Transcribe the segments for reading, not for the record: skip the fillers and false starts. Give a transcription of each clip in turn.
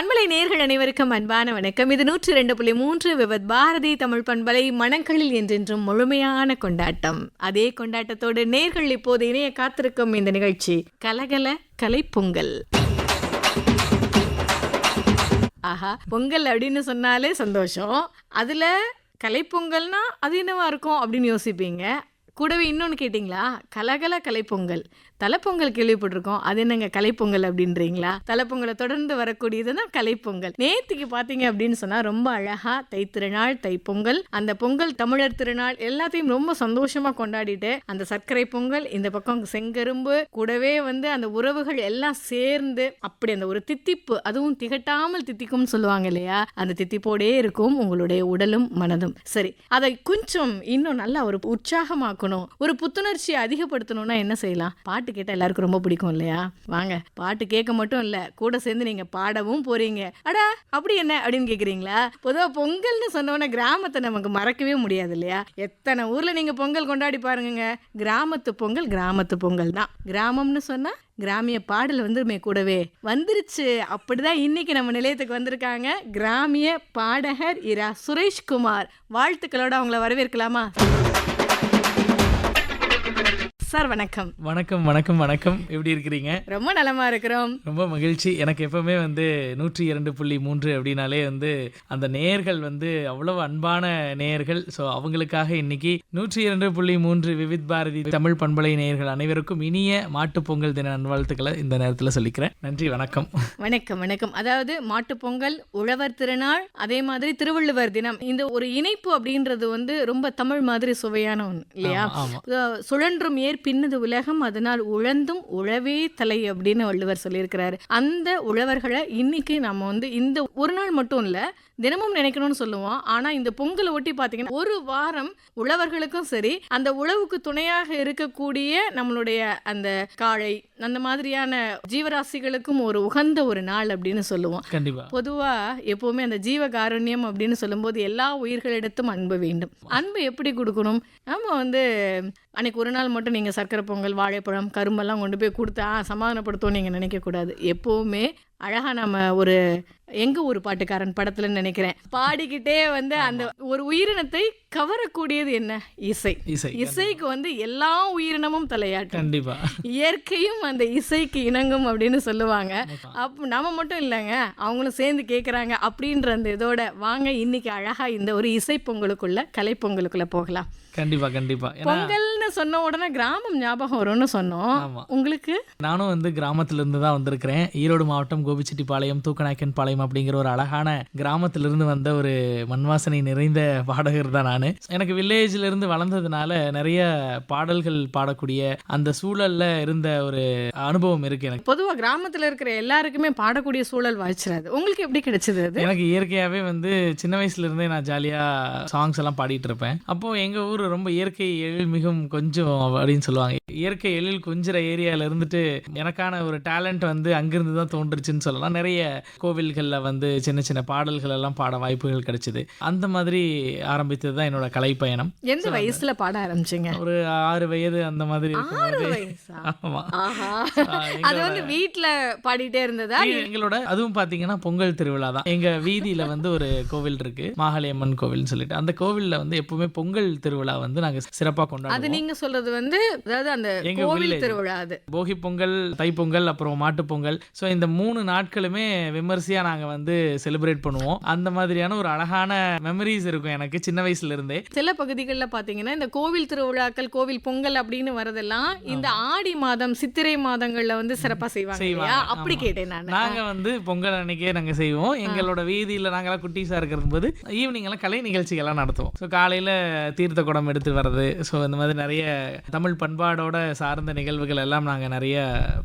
பண்பலை நேயர்கள் அனைவருக்கும் அன்பான வணக்கம். இது 102.3 விவத் பாரதி தமிழ் பண்பலை. மனங்களில் என்றென்றும் முழுமையான கொண்டாட்டம். அதே கொண்டாட்டத்தோடு நேயர்கள் இப்போது இணைய காத்திருக்கும் இந்த நிகழ்ச்சி கலகல கலைப்பொங்கல். ஆஹா, பொங்கல் அப்படின்னு சொன்னாலே சந்தோஷம். அதுல கலைப்பொங்கல்னா அது என்னவா இருக்கும் அப்படின்னு யோசிப்பீங்க. கூடவே இன்னொன்று கேட்டிங்களா, கலகல கலைப்பொங்கல். தலைப்பொங்கல் கேள்விப்பட்டிருக்கோம், அது என்னங்க கலைப்பொங்கல் அப்படின்றீங்களா? தலைப்பொங்கலை தொடர்ந்து வரக்கூடியது தான் கலைப்பொங்கல். நேற்றுக்கு பார்த்தீங்க அப்படின்னு சொன்னால் ரொம்ப அழகாக தைத்திருநாள், தைப்பொங்கல், அந்த பொங்கல் தமிழர் திருநாள் எல்லாத்தையும் ரொம்ப சந்தோஷமாக கொண்டாடிட்டு அந்த சர்க்கரை பொங்கல், இந்த பக்கம் செங்கரும்பு, கூடவே அந்த உறவுகள் எல்லாம் சேர்ந்து அப்படி அந்த ஒரு தித்திப்பு, அதுவும் திகட்டாமல் தித்திக்கும்னு சொல்லுவாங்க இல்லையா, அந்த தித்திப்போடே இருக்கும் உங்களுடைய உடலும் மனதும். சரி, அதை கொஞ்சம் இன்னும் நல்லா ஒரு உற்சாகமாக்கணும், ஒரு புத்துணர்ச்சியை அதிகப்படுத்தணும்னா என்ன செய்யலாம்? பாட்டு கேட்டால் எல்லாருக்கும் ரொம்ப பிடிக்கும் இல்லையா? வாங்க, பாட்டு கேட்க மட்டும் இல்லை, கூட சேர்ந்து நீங்கள் பாடவும் போறீங்க. அடா அப்படி என்ன அப்படின்னு கேட்குறீங்களா? பொதுவாக பொங்கல்னு சொன்னோன்னே கிராமத்தை நமக்கு மறக்கவே முடியாது இல்லையா? எத்தனை ஊரில் நீங்கள் பொங்கல் கொண்டாடி பாருங்க, கிராமத்து பொங்கல் கிராமத்து பொங்கல் தான். கிராமம்னு சொன்னால் கிராமிய பாடல் வந்துருமே கூடவே வந்துருச்சு. அப்படிதான் இன்னைக்கு நம்ம நிலையத்துக்கு வந்திருக்காங்க கிராமிய பாடகர் இரா சுரேஷ்குமார். வாழ்த்துக்களோட அவங்கள வரவேற்கலாமா? சார் வணக்கம். வணக்கம் வணக்கம் வணக்கம். எப்படி இருக்கிறீங்க? ரொம்ப நலமா இருக்கிறோம். ரொம்ப மகிழ்ச்சி. எனக்கு எப்பவுமே 102.3 அப்படின்னாலே அந்த நேயர்கள் அவ்வளவு அன்பான நேயர்கள். ஸோ அவங்களுக்காக இன்னைக்கு 102.3 விவித் பாரதி தமிழ் பண்பலை நேயர்கள் அனைவருக்கும் இனிய மாட்டுப்பொங்கல் தின நல்வாழ்த்துக்களை இந்த நேரத்தில் சொல்லிக்கிறேன். நன்றி, வணக்கம். வணக்கம் வணக்கம். அதாவது மாட்டுப்பொங்கல், உழவர் திருநாள், அதே மாதிரி திருவள்ளுவர் தினம், இந்த ஒரு இணைப்பு அப்படின்றது ரொம்ப தமிழ் மாதிரி சுவையான ஒன்று இல்லையா? சுழன்றும் ஏர் பின்னது உலகம், அதனால் உழந்தும் உழவே தலை அப்படின்னு வள்ளுவர் சொல்லியிருக்கிறாரு. அந்த உழவர்களை இன்னைக்கு நம்ம இந்த ஒரு நாள் மட்டும் இல்ல, தினமும் நினைக்கணும்னு சொல்லுவோம். ஆனா இந்த பொங்கலை ஒட்டி பாத்தீங்கன்னா ஒரு வாரம் உழவர்களுக்கும் சரி, அந்த உழவுக்கு துணையாக இருக்கக்கூடிய நம்மளுடைய அந்த காளை, அந்த மாதிரியான ஜீவராசிகளுக்கும் ஒரு உகந்த ஒரு நாள் அப்படின்னு சொல்லுவோம். கண்டிப்பா. பொதுவா எப்பவுமே அந்த ஜீவகாருண்யம் அப்படின்னு சொல்லும்போது எல்லா உயிர்களிடத்தும் அன்பு வேண்டும். அன்பு எப்படி கொடுக்கணும்? நம்ம அன்னைக்கு ஒரு நாள் மட்டும் நீங்கள் சர்க்கரை பொங்கல், வாழைப்பழம், கரும்பெல்லாம் கொண்டு போய் கொடுத்தா சமாதானப்படுத்தும் நீங்கள் நினைக்கக்கூடாது. எப்போவுமே அழகாக நம்ம ஒரு எங்கள் ஊர் பாட்டுக்காரன் படத்தில் நினைக்கிறேன், பாடிக்கிட்டே அந்த ஒரு உயிரினத்தை கவரக்கூடியது என்ன? இசை. இசைக்கு எல்லா உயிரினமும் தலையாட்டும். கண்டிப்பா. இயற்கையும் அந்த இசைக்கு இணங்கும் அப்படின்னு சொல்லுவாங்க. அப்போ நம்ம மட்டும் இல்லைங்க, அவங்களும் சேர்ந்து கேட்குறாங்க அப்படின்ற அந்த இதோட வாங்க இன்னைக்கு அழகா இந்த ஒரு இசை பொங்கலுக்குள்ள, கலை பொங்கலுக்குள்ள போகலாம். கண்டிப்பா கண்டிப்பா. பொங்கல்னு சொன்ன உடனே கிராமம் ஞாபகம் வரும்னு சொன்னோம். உங்களுக்கு? நானும் கிராமத்திலிருந்து தான் வந்திருக்கிறேன். ஈரோடு மாவட்டம் கோபிச்செட்டிப்பாளையம், தூக்கநாயக்கன் பாளையம் அப்படிங்கிற ஒரு அழகான கிராமத்திலிருந்து வந்த ஒரு மண்வாசனை நிறைந்த பாடகர் தான் நான். எனக்கு வில்லேஜ்ல இருந்து வளர்ந்ததுனால நிறைய பாடல்கள் பாடக்கூடிய அந்த சூழல்ல இருந்த ஒரு அனுபவம் இருக்கு எனக்கு. பொதுவா கிராமத்துல இருக்கிற எல்லாருக்குமே பாடக்கூடிய சூழல் வாய்ச்சிடாது. உங்களுக்கு எப்படி கிடைச்சது? எனக்கு இயற்கையாவே சின்ன வயசுல இருந்தே நான் ஜாலியா சாங்ஸ் எல்லாம் பாடிட்டு இருப்பேன். அப்போ எங்க ஊர் ரொம்ப இயற்கை எழில் மிகவும் கொஞ்சம் அப்படின்னு சொல்லுவாங்க. இயற்கை எழில் கொஞ்சிற ஏரியால இருந்துட்டு எனக்கான ஒரு டேலண்ட் அங்கிருந்து தான் தோன்றுச்சுன்னு சொல்லலாம். நிறைய கோவில்கள்ல சின்ன சின்ன பாடல்கள் எல்லாம் பாட வாய்ப்புகள் கிடைச்சது. அந்த மாதிரி ஆரம்பித்தது தான் என்னோட கலை பயணம். எந்த வயசுல பாட ஆரம்பிச்சீங்க? ஒரு 6 வயது அந்த மாதிரி. வீட்டுல பாடிட்டே இருந்ததா? எங்களோட அதுவும் பாத்தீங்கன்னா பொங்கல் திருவிழா தான். எங்க வீதியில ஒரு கோவில் இருக்கு, மாகாளியம்மன் கோவில்னு சொல்லிட்டு. அந்த கோவில்ல எப்பவுமே பொங்கல் திருவிழா நாங்க சிறப்பா கொண்டாடுவோம். அது நீங்க சொல்றது அதாவது அந்த கோவில் திருவிழா. அது போகி பொங்கல், தைப்பொங்கல், அப்புறம் மாட்டு பொங்கல். சோ இந்த 3 நாட்களுமே விமர்சையா நாங்க செலிப்ரேட் பண்ணுவோம். அந்த மாதிரியான ஒரு அழகான மெமரிஸ் இருக்கும் எனக்கு சின்ன வயசுல இருந்தே. சில பகுதிகளில் பாத்தீங்கன்னா இந்த கோவில் திருவிழாக்கள், கோவில் பொங்கல் அப்படின்னு வரதெல்லாம் இந்த ஆடி மாதம், சித்திரை மாதங்கள்ல சிறப்பா செய்வாங்க. அப்படி கேட்டேன் நான். நாங்க பொங்கல் அன்னைக்கே நாங்க செய்வோம். எங்களோட வீதியில நாங்கெல்லாம் குட்டிஸா இருக்கிற போது ஈவினிங் எல்லாம் கலை நிகழ்ச்சிகள் எல்லாம் நடத்துவோம். ஸோ காலையில தீர்த்த குடம் எடுத்து வர்றது, ஸோ இந்த மாதிரி நிறைய தமிழ் பண்பாடோட சார்ந்த நிகழ்வுகள் எல்லாம் நாங்கள் நிறைய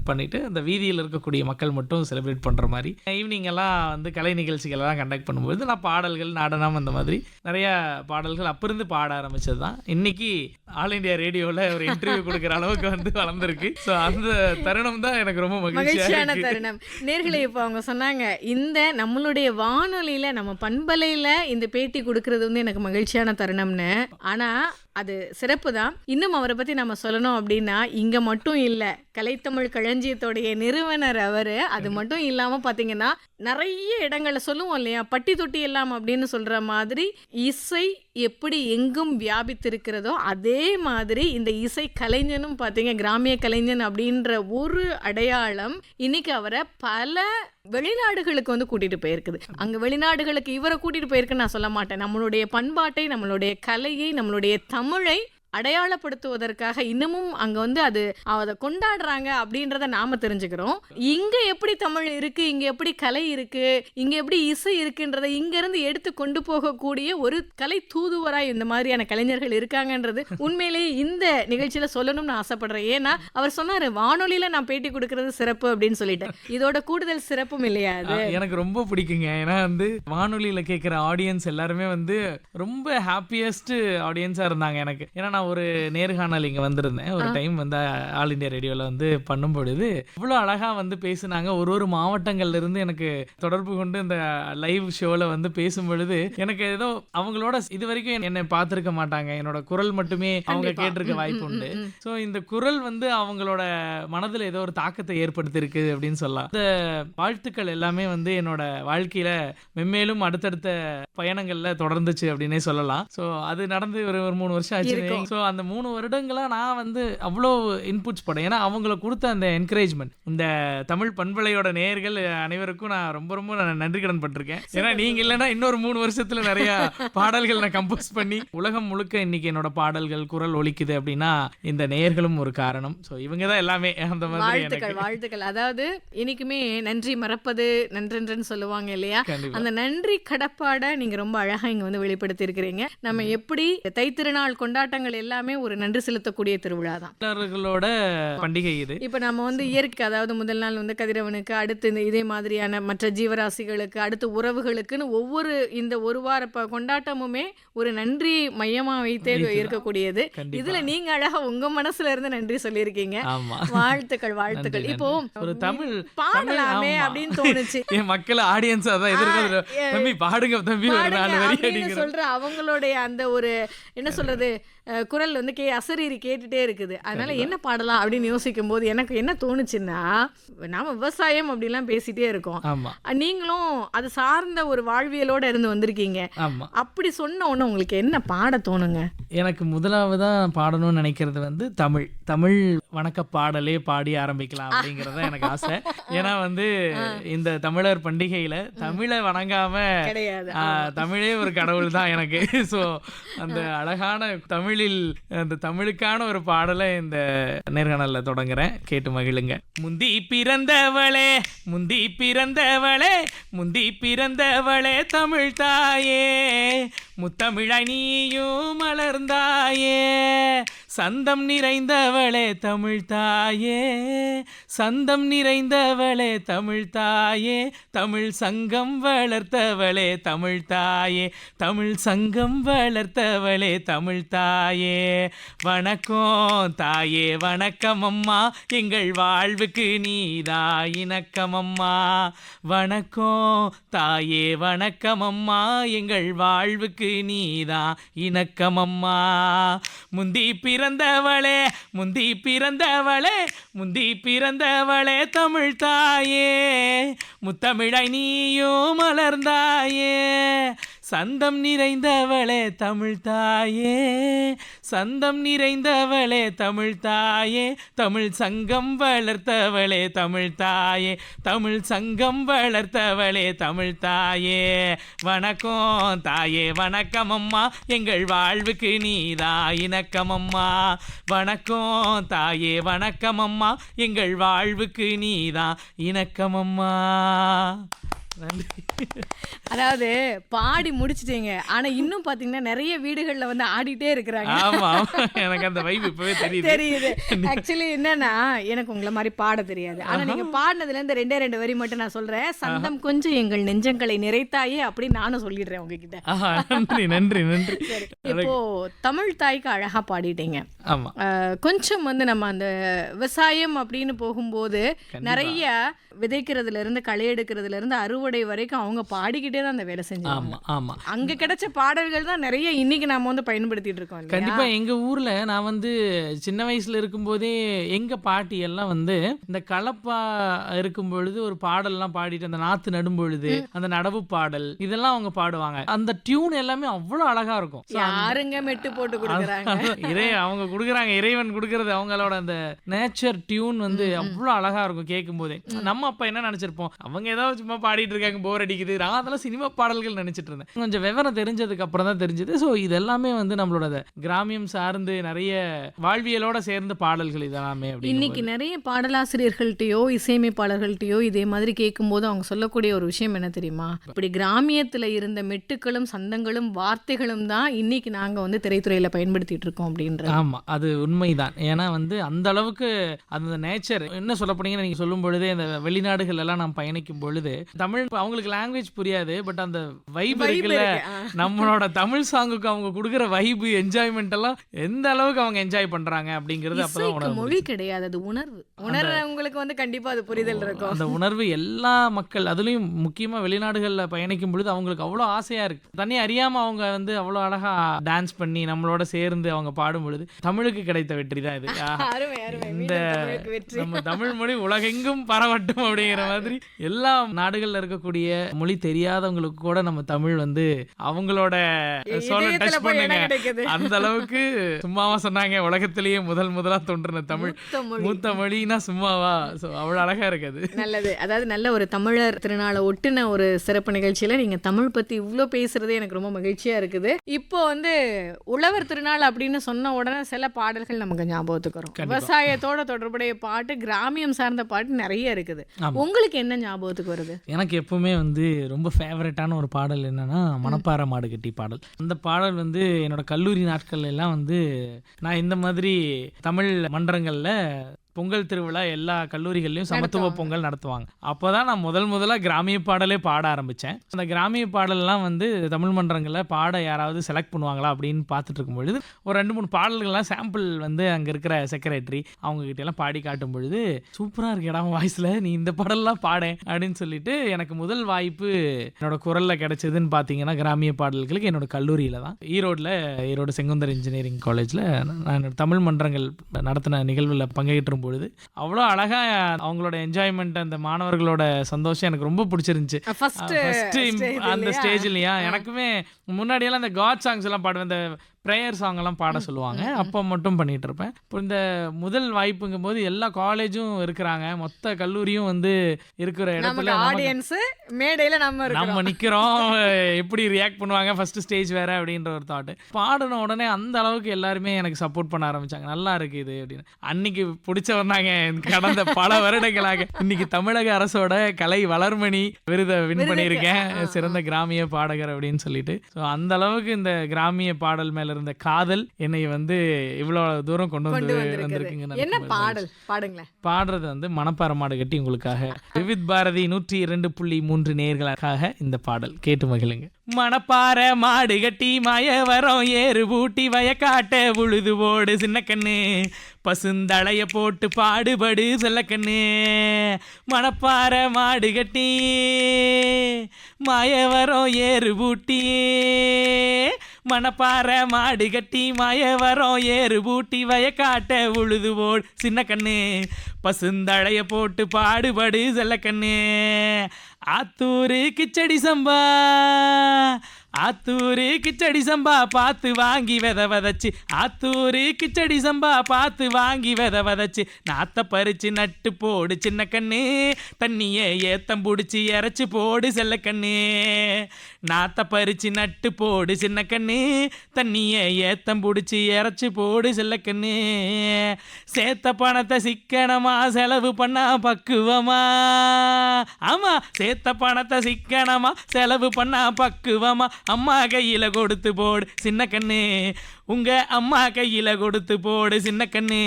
பண்ணிட்டு அந்த வீதியில் இருக்கக்கூடிய மக்கள் மட்டும் செலிப்ரேட் பண்ணுற மாதிரி ஈவினிங் எல்லாம் கலை நிகழ்ச்சிகள் எல்லாம் கண்டக்ட் பண்ணும்போது நான் பாடல்கள், நடனம், அந்த மாதிரி நிறைய பாடல்கள் அப்போ இருந்து பாட ஆரம்பிச்சது தான். இன்னைக்கு ஆல் இண்டியா ரேடியோவில் ஒரு இன்டர்வியூ கொடுக்குற அளவுக்கு வளர்ந்துருக்கு. ஸோ அந்த தருணம் தான் எனக்கு ரொம்ப மகிழ்ச்சியான தருணம். நேர்களே, இப்போ அவங்க சொன்னாங்க இந்த நம்மளுடைய வானொலியில், நம்ம பண்பலையில் இந்த பேட்டி கொடுக்கறது எனக்கு மகிழ்ச்சியான தருணம்னு. ஆனால் அது சிறப்பு தான். இன்னும் அவரை பத்தி நம்ம சொல்லணும் அப்படின்னா, இங்க மட்டும் இல்ல, கலைத்தமிழ் களஞ்சியத்தோடைய நிறுவனர் அவரு. அது மட்டும் இல்லாம பாத்தீங்கன்னா நிறைய இடங்கள்ல சொல்லுவோம் இல்லையா, பட்டி தொட்டி எல்லாம் அப்படின்னு சொல்ற மாதிரி இசை எப்படி எங்கும் வியாபித்திருக்கிறதோ அதே மாதிரி இந்த இசை கலைஞனும் பாத்தீங்க, கிராமிய கலைஞன் அப்படின்ற ஒரு அடையாளம் இன்னைக்கு அவரை பல வெளிநாடுகளுக்கு வந்து கூட்டிட்டு போயிருக்குது. அங்க வெளிநாடுகளுக்கு இவரை கூட்டிட்டு போயிருக்குன்னு நான் சொல்ல மாட்டேன். நம்மளுடைய பண்பாட்டை, நம்மளுடைய கலையை, நம்மளுடைய தமிழை அடையாளப்படுத்துவதற்காக இன்னமும் அங்க வந்து அதை கொண்டாடுறாங்க அப்படின்றத நாம தெரிஞ்சுக்கிறோம். இங்க எப்படி தமிழ் இருக்கு, இங்க எப்படி கலை இருக்கு, இங்க எப்படி இசை இருக்குன்றதை இங்க இருந்து எடுத்து கொண்டு போகக்கூடிய ஒரு கலை தூதுவராய் இந்த மாதிரியான கலைஞர்கள் இருக்காங்கன்றது உண்மையிலேயே இந்த நிகழ்ச்சியில சொல்லணும்னு ஆசைப்படுறேன். ஏன்னா அவர் சொன்னாரு, வானொலியில நான் பேட்டி கொடுக்கறது சிறப்பு அப்படின்னு சொல்லிட்டு. இதோட கூடுதல் சிறப்பும் இல்லையா அது? எனக்கு ரொம்ப பிடிக்குங்க. ஏன்னா வந்து வானொலியில கேட்கிற ஆடியன்ஸ் எல்லாருமே வந்து ரொம்ப ஹாப்பியஸ்ட் ஆடியன்ஸா இருந்தாங்க எனக்கு. ஏன்னா நான் ஒரு நேர்காணல் இங்க வந்திருந்தேன் ஒரு டைம் வந்து ஆல் இந்தியா ரேடியோல வந்து பண்ணும் பொழுது இவ்வளவு அழகா வந்து பேசுனாங்க. ஒரு மாவட்டங்கள்ல இருந்து எனக்கு தொடர்பு கொண்டு இந்த லைவ் ஷோல வந்து பேசும் பொழுது எனக்கு ஏதோ அவங்களோட இது வரைக்கும் என்னை பார்த்திருக்க மாட்டாங்க, என்னோட குரல் மட்டுமே அவங்க கேட்டிருக்க வாய்ப்பு உண்டு. ஸோ இந்த குரல் வந்து அவங்களோட மனதில் ஏதோ ஒரு தாக்கத்தை ஏற்படுத்தியிருக்கு அப்படின்னு சொல்லலாம். இந்த வாழ்த்துக்கள் எல்லாமே வந்து என்னோட வாழ்க்கையில மென்மேலும் அடுத்தடுத்த பயணங்கள்ல தொடர்ந்துச்சு அப்படின்னே சொல்லலாம். ஸோ அது நடந்து ஒரு 3 வருஷம் ஆச்சு. ஸோ அந்த 3 வருடங்களா நான் வந்து அவ்வளோ இன்புட்ஸ் படம். ஏன்னா அவங்கள கொடுத்த அந்த என்கரேஜ்மெண்ட், இந்த தமிழ் பண்பலையோட நேயர்கள் அனைவருக்கும் நான் ரொம்ப நன்றி கடன் பட்டிருக்கேன். ஏன்னா நீங்க இல்லைன்னா இன்னொரு 3 வருஷத்துல நிறைய பாடல்கள் நான் கம்போஸ் பண்ணி உலகம் முழுக்க இன்னைக்கு என்னோட பாடல்கள் குரல் ஒலிக்குது அப்படின்னா இந்த நேயர்களும் ஒரு காரணம். ஸோ இவங்க தான் எல்லாமே. அந்த மாதிரி வாழ்த்துக்கள். அதாவது இன்னைக்குமே நன்றி மறப்பது நன்றென்றன்னு சொல்லுவாங்க இல்லையா, அந்த நன்றி கடப்பாட நீங்க ரொம்ப அழகா இங்க வந்து வெளிப்படுத்தி இருக்கிறீங்க. நம்ம எப்படி தைத்திருநாள் கொண்டாட்டங்கள் எல்லாமே ஒரு நன்றி செலுத்தக்கூடிய திருவிழா தான், பண்டிகை இது. இப்ப நம்ம வந்து இயற்கை, அதாவது முதல் நாள் வந்து கதிரவனுக்கு, அடுத்து இந்த இதே மாதிரியான மற்ற ஜீவராசிகளுக்கு, அடுத்து உறவுகளுக்குன்னு ஒவ்வொரு இந்த ஒரு வார கொண்டாட்டமுமே ஒரு நன்றி மையமா வைத்தே இருக்கக்கூடியது. இதுல நீங்க அழகா உங்க மனசுல இருந்து நன்றி சொல்லியிருக்கீங்க. வாழ்த்துக்கள். இப்போ ஒரு தமிழ் பாடலாமே அப்படின்னு தோணுச்சு. என் மக்கள் ஆடியன்ஸ் அதான் எதிர்பார்த்து, தம்பி பாடுங்க தம்பி ஒரு 4 வரி சொல்ற அவங்களுடைய அந்த ஒரு என்ன சொல்றது குரல் வந்து அசரீரி கேட்டுட்டே இருக்குது. அதனால என்ன பாடலாம் அப்படின்னு யோசிக்கும் போது எனக்கு என்ன தோணுச்சுன்னா, நாம விவசாயம் அப்படிலாம் பேசிட்டே இருக்கோம், நீங்களும் அது சார்ந்த ஒரு வாழ்வியலோட இருந்து வந்திருக்கீங்க. அப்படி சொன்ன உடனே உங்களுக்கு என்ன பாட தோணுங்க? எனக்கு முதலாவதா பாடணும்னு நினைக்கிறது வந்து தமிழ் வணக்க பாடலே பாடி ஆரம்பிக்கலாம் அப்படிங்கறத எனக்கு ஆசை. ஏன்னா வந்து இந்த தமிழர் பண்டிகையில தமிழை வணங்காம தமிழே ஒரு கடவுள் தான் எனக்கு. ஸோ அந்த அழகான தமிழில் அந்த தமிழுக்கான ஒரு பாடலை இந்த நேர்காணல்ல தொடங்குறேன், கேட்டு மகிழுங்க. முந்தி பிறந்தவளே முந்தி பிறந்தவளே முந்தி பிறந்தவளே தமிழ் தாயே, முத்தமிழாய் நீயும் மலர்ந்தாயே, சந்தம் நிறைந்தவளே தமிழ் தாயே, சந்தம் நிறைந்தவளே தமிழ் தாயே, தமிழ் சங்கம் வளர்த்தவளே தமிழ் தாயே, தமிழ் சங்கம் வளர்த்தவளே தமிழ் தாயே, வணக்கம் தாயே வணக்கம் அம்மா, எங்கள் வாழ்வுக்கு நீதா இணக்கம் அம்மா, வணக்கம் தாயே வணக்கம் அம்மா, எங்கள் வாழ்வுக்கு நீதா இணக்கம் அம்மா, முந்தி பிறந்தவளே முந்தி பிறந்தவளே முந்தி பிறந்தவளே தமிழ் தாயே, முத்தமிழாய் நீயும் மலர்ந்தாயே, சந்தம் நிறைந்தவளே தமிழ் தாயே, சந்தம் நிறைந்தவளே தமிழ் தாயே, தமிழ் சங்கம் வளர்த்தவளே தமிழ் தாயே, தமிழ் சங்கம் வளர்த்தவளே தமிழ் தாயே, வணக்கம் தாயே வணக்கம் அம்மா, எங்கள் வாழ்வுக்கு நீதா இணக்கம் அம்மா, வணக்கம் தாயே வணக்கம் அம்மா, எங்கள் வாழ்வுக்கு நீதா இணக்கம் அம்மா. அதாவது பாடி முடிச்சிட்டீங்க, ஆனா இன்னும் பாத்தீங்கன்னா நிறைய வீடுகள்ல வந்து ஆடிட்டே இருக்கிறாங்க. ஆமா, எனக்கு அந்த வைப் இப்பவே தெரியுது. ஆக்சுவலி என்னன்னா, எனக்கு உங்களை மாதிரி பாட தெரியாது, ஆனா நீங்க பாடினதுல இருந்து 2 வரி மட்டும் நான் சொல்றேன். சந்தம் கொஞ்சம் எங்கள் நெஞ்சங்களை நிறைத்தாயே அப்படின்னு நானும் சொல்லிடுறேன் உங்ககிட்ட. நன்றி நன்றி நன்றி. இப்போ தமிழ் தாய்க்கு அழகா பாடிட்டீங்க. கொஞ்சம் வந்து நம்ம அந்த விவசாயம் அப்படின்னு போகும்போது நிறைய விதைக்கிறதுல இருந்து களை எடுக்கிறதுல இருந்து அறுவடை அறுவடை வரைக்கும் அவங்க பாடிக்கிட்டே தான் அந்த வேலை செஞ்சாங்க. ஆமா ஆமா அங்க கிடைச்ச பாடல்கள் தான் நிறைய இன்னைக்கு நாம வந்து பயன்படுத்திட்டு இருக்கோம் இல்லையா? கண்டிப்பா. எங்க ஊர்ல நான் வந்து சின்ன வயசுல இருக்கும்போதே எங்க பாட்டி எல்லாம் வந்து இந்த கலப்பா இருக்கும் பொழுது ஒரு பாடல்லாம் பாடிட்டு அந்த நாத்து நடும் பொழுது அந்த நடவு பாடல் இதெல்லாம் அவங்க பாடுவாங்க. அந்த டியூன் எல்லாமே அவ்வளவு அழகா இருக்கும். யாருங்க மெட்டு போட்டு கொடுக்குறாங்க? அவங்க கொடுக்குறாங்க, இறைவன் கொடுக்கறது. அவங்களோட அந்த நேச்சர் டியூன் வந்து அவ்வளவு அழகா இருக்கும் கேட்கும் போதே. நம்ம அப்ப என்ன நினைச்சிருப்போம், அவங்க ஏதாவது சும்மா பாடிட்டு இருக்காங்க, போர் அடிக்குது. நான் அதெல்லாம் சினிமா பாடல்கள் நினைச்சிட்டு இருந்தேன். கொஞ்சம் விவரம் தெரிஞ்சதுக்கு அப்புறம் தான் தெரிஞ்சது. ஸோ இது எல்லாமே வந்து நம்மளோட கிராமியம் சார்ந்து நிறைய வாழ்வியலோட சேர்ந்த பாடல்கள் இதெல்லாமே. இன்னைக்கு நிறைய பாடலாசிரியர்கள்ட்டையோ இசையமைப்பாளர்கள்ட்டையோ இதே மாதிரி கேட்கும்போது அவங்க சொல்லக்கூடிய ஒரு விஷயம் என்ன தெரியுமா, இப்படி கிராமியத்துல இருந்த மெட்டுக்களும் சந்தங்களும் வார்த்தைகளும் தான் இன்னைக்கு நாங்க வந்து திரைத்துறையில பயன்படுத்திட்டு இருக்கோம் அப்படின்ற. ஆமா, அது உண்மைதான். ஏன்னா வந்து அந்த அளவுக்கு அந்த நேச்சர் என்ன சொல்ல போனீங்கன்னா, நீங்க சொல்லும் பொழுதே அந்த வெளிநாடுகள் எல்லாம் நான் பயணிக்கும் பொழுது தமிழ் அவங்களுக்கு லாங்குவேஜ் புரியாது, பட் அந்த வைப் இருக்குல்ல, நம்மளோட தமிழ் சாங்குக்கு அவங்க கொடுக்குற வைப் என்ஜாய்மெண்ட் எல்லாம் எந்த அளவுக்கு அவங்க என்ஜாய் பண்றாங்க அப்படிங்கிறது அப்பதான் உணர்வு. மொழி கிடையாது, அது உணர்வு. உணர்றவங்களுக்கு வந்து கண்டிப்பா அது புரிதல் இருக்கும். அந்த உணர்வு எல்லா மக்கள், அதுலயும் முக்கியமா வெளிநாடுகள்ல பயணிக்கும் பொழுது அவங்களுக்கு அவ்வளவு ஆசையா இருக்கு. தண்ணி அறியாம அவங்க வந்து அவ்வளவு அழகா டான்ஸ் பண்ணி நம்மளோட சேர்ந்து அவங்க பாடும் பொழுது தமிழுக்கு கிடைத்த வெற்றி தான் இது. இந்த நம்ம தமிழ் மொழி உலகெங்கும் பரவட்டும் அப்படிங்கிற மாதிரி எல்லா நாடுகள்ல இருக்கக்கூடிய மொழி தெரியாதவங்களுக்கு கூட நம்ம தமிழ் வந்து அவங்களோட சோலை டச் பண்ணுங்க. அந்த அளவுக்கு சும்மாவா சொன்னாங்க, உலகத்திலேயே முதலா தோன்றின தமிழ் மூத்த மொழினா சும்மாவா? அவ்வளவு அழகா இருக்குது. நல்லது. அதாவது நல்ல ஒரு தமிழர் திருநாளை ஒட்டுன ஒரு சிறப்பு நிகழ்ச்சியில நீங்க தமிழ் பத்தி இவ்வளோ பேசுறதே எனக்கு ரொம்ப மகிழ்ச்சியா இருக்குது. இப்போ வந்து உழவர் திருநாள் அப்படின்னு சொன்ன உடனே சில பாடல்கள் நமக்கு ஞாபகத்துக்கு வரும். விவசாயத்தோட தொடர்புடைய பாட்டு, கிராமியம் சார்ந்த பாட்டு நிறைய இருக்குது. உங்களுக்கு என்ன ஞாபகத்துக்கு வருது? எனக்கு எப்பவுமே வந்து ரொம்ப ஃபேவரட்டான ஒரு பாடல் என்னன்னா மணப்பாறை மாடு கட்டி பாடல். அந்த பாடல் வந்து என்னோட கல்லூரி நாட்கள் எல்லாம் வந்து நான் இந்த மாதிரி தமிழ் மன்றங்கள்ல பொங்கல் திருவிழா எல்லா கல்லூரிகள்லையும் சமத்துவ பொங்கல் நடத்துவாங்க. அப்போதான் நான் முதலா கிராமிய பாடலே பாட ஆரம்பித்தேன். அந்த கிராமிய பாடல்லாம் வந்து தமிழ் மன்றங்களில் பாட யாராவது செலக்ட் பண்ணுவாங்களா அப்படின்னு பார்த்துட்டு இருக்கும் பொழுது ஒரு 2-3 பாடல்கள்லாம் சாம்பிள் வந்து அங்கே இருக்கிற செக்ரட்டரி அவங்ககிட்ட எல்லாம் பாடி காட்டும் பொழுது சூப்பராக இருக்கேடா வாய்ஸில், நீ இந்த பாடல்லாம் பாடேன் அப்படின்னு சொல்லிட்டு எனக்கு முதல் வாய்ப்பு என்னோட குரலில் கிடைச்சதுன்னு பார்த்தீங்கன்னா கிராமிய பாடல்களுக்கு என்னோட கல்லூரியில் தான். ஈரோடு செங்குந்தர் இன்ஜினியரிங் காலேஜில் நான் தமிழ் மன்றங்கள் நடத்தின நிகழ்வில் பங்கேற்றும் பொழுது அவ்வளோ அழகா அவங்களோட என்ஜாய்மெண்ட், அந்த மாணவர்களோட சந்தோஷம் எனக்கு ரொம்ப பிடிச்சிருந்துச்சு. அந்த ஸ்டேஜ் இல்லையா, எனக்குமே முன்னாடியெல்லாம் இந்த காட் சாங்ஸ் எல்லாம் பாடுவேன், இந்த ப்ரேயர் சாங் எல்லாம் பாட சொல்லுவாங்க, அப்போ மட்டும் பண்ணிட்டு இருப்பேன். இப்போ இந்த முதல் வாய்ப்புங்கும் போது எல்லா காலேஜும் இருக்கிறாங்க, மொத்த கல்லூரியும் வந்து இருக்கிற இடத்துல மேடையில நம்ம நிக்கிறோம், எப்படி ரியாக்ட் பண்ணுவாங்க, ஃபர்ஸ்ட் ஸ்டேஜ் வேற அப்படின்ற ஒரு தாட். பாடின உடனே அந்த அளவுக்கு எல்லாருமே எனக்கு சப்போர்ட் பண்ண ஆரம்பிச்சாங்க, நல்லா இருக்கு இது அப்படின்னு. அன்னைக்கு பிடிச்ச வந்தாங்க கடந்த பல வருடங்களாக. இன்னைக்கு தமிழக அரசோட கலை வளர்மணி விருதை வின் பண்ணியிருக்கேன், சிறந்த கிராமிய பாடகர் அப்படின்னு சொல்லிட்டு. ஸோ அந்த அளவுக்கு இந்த கிராமிய பாடல் மேல இருந்த காதல் என்னை வந்து இவ்வளவு தூரம் கொண்டு வந்திருக்குங்க. என்ன பாடல் பாடுங்களேன்? பாடுறது வந்து மணப்பாறை மாடு கட்டி உங்களுக்காக விவித் பாரதி 102.3 நேயர்களுக்காக இந்த பாடல் கேட்டு மகிழுங்க. மணப்பாறை மாடு கட்டி மயவரம் ஏறு பூட்டி வயக்காட்ட உழுது போடு சின்ன கண்ணு, பசுந்தளைய போட்டு பாடுபடு செல்ல கண்ணு. மணப்பாறை மாடு கட்டி மயவரம் ஏறு பூட்டி, மணப்பாறை மாடு கட்டி மயவரம் ஏறு பூட்டி வயக்காட்ட உழுது போடு சின்ன கண்ணு, பசுந்தளைய போட்டு பாடுபடு செல்ல கண்ணு. ஆத்தூரு கிச்சடி சம்பா, ஆத்தூரு கிச்சடி சம்பா பார்த்து வாங்கி விதச்சு, ஆத்தூரு கிச்சடி சம்பா பார்த்து வாங்கி விதச்சு, நாத்த பறிச்சு நட்டு போடு சின்ன கண்ணு, தண்ணியை ஏத்தம் பிடிச்சி இறச்சி போடு செல்ல கண்ணு. நாத்த பறிச்சு நட்டு போடு சின்ன கண்ணு, தண்ணியை ஏத்தம் பிடிச்சி இறச்சி போடு செல்ல கண்ணு. சேர்த்த பணத்தை சிக்கனமா செலவு பண்ணா பக்குவமா, ஆமா சேர்த்த பணத்தை சிக்கனமா செலவு பண்ணா பக்குவமா, அம்மா கையில கொடுத்து போடு சின்ன கண்ணு. உங்க அம்மா கையில கொடுத்து போடு சின்ன கண்ணு,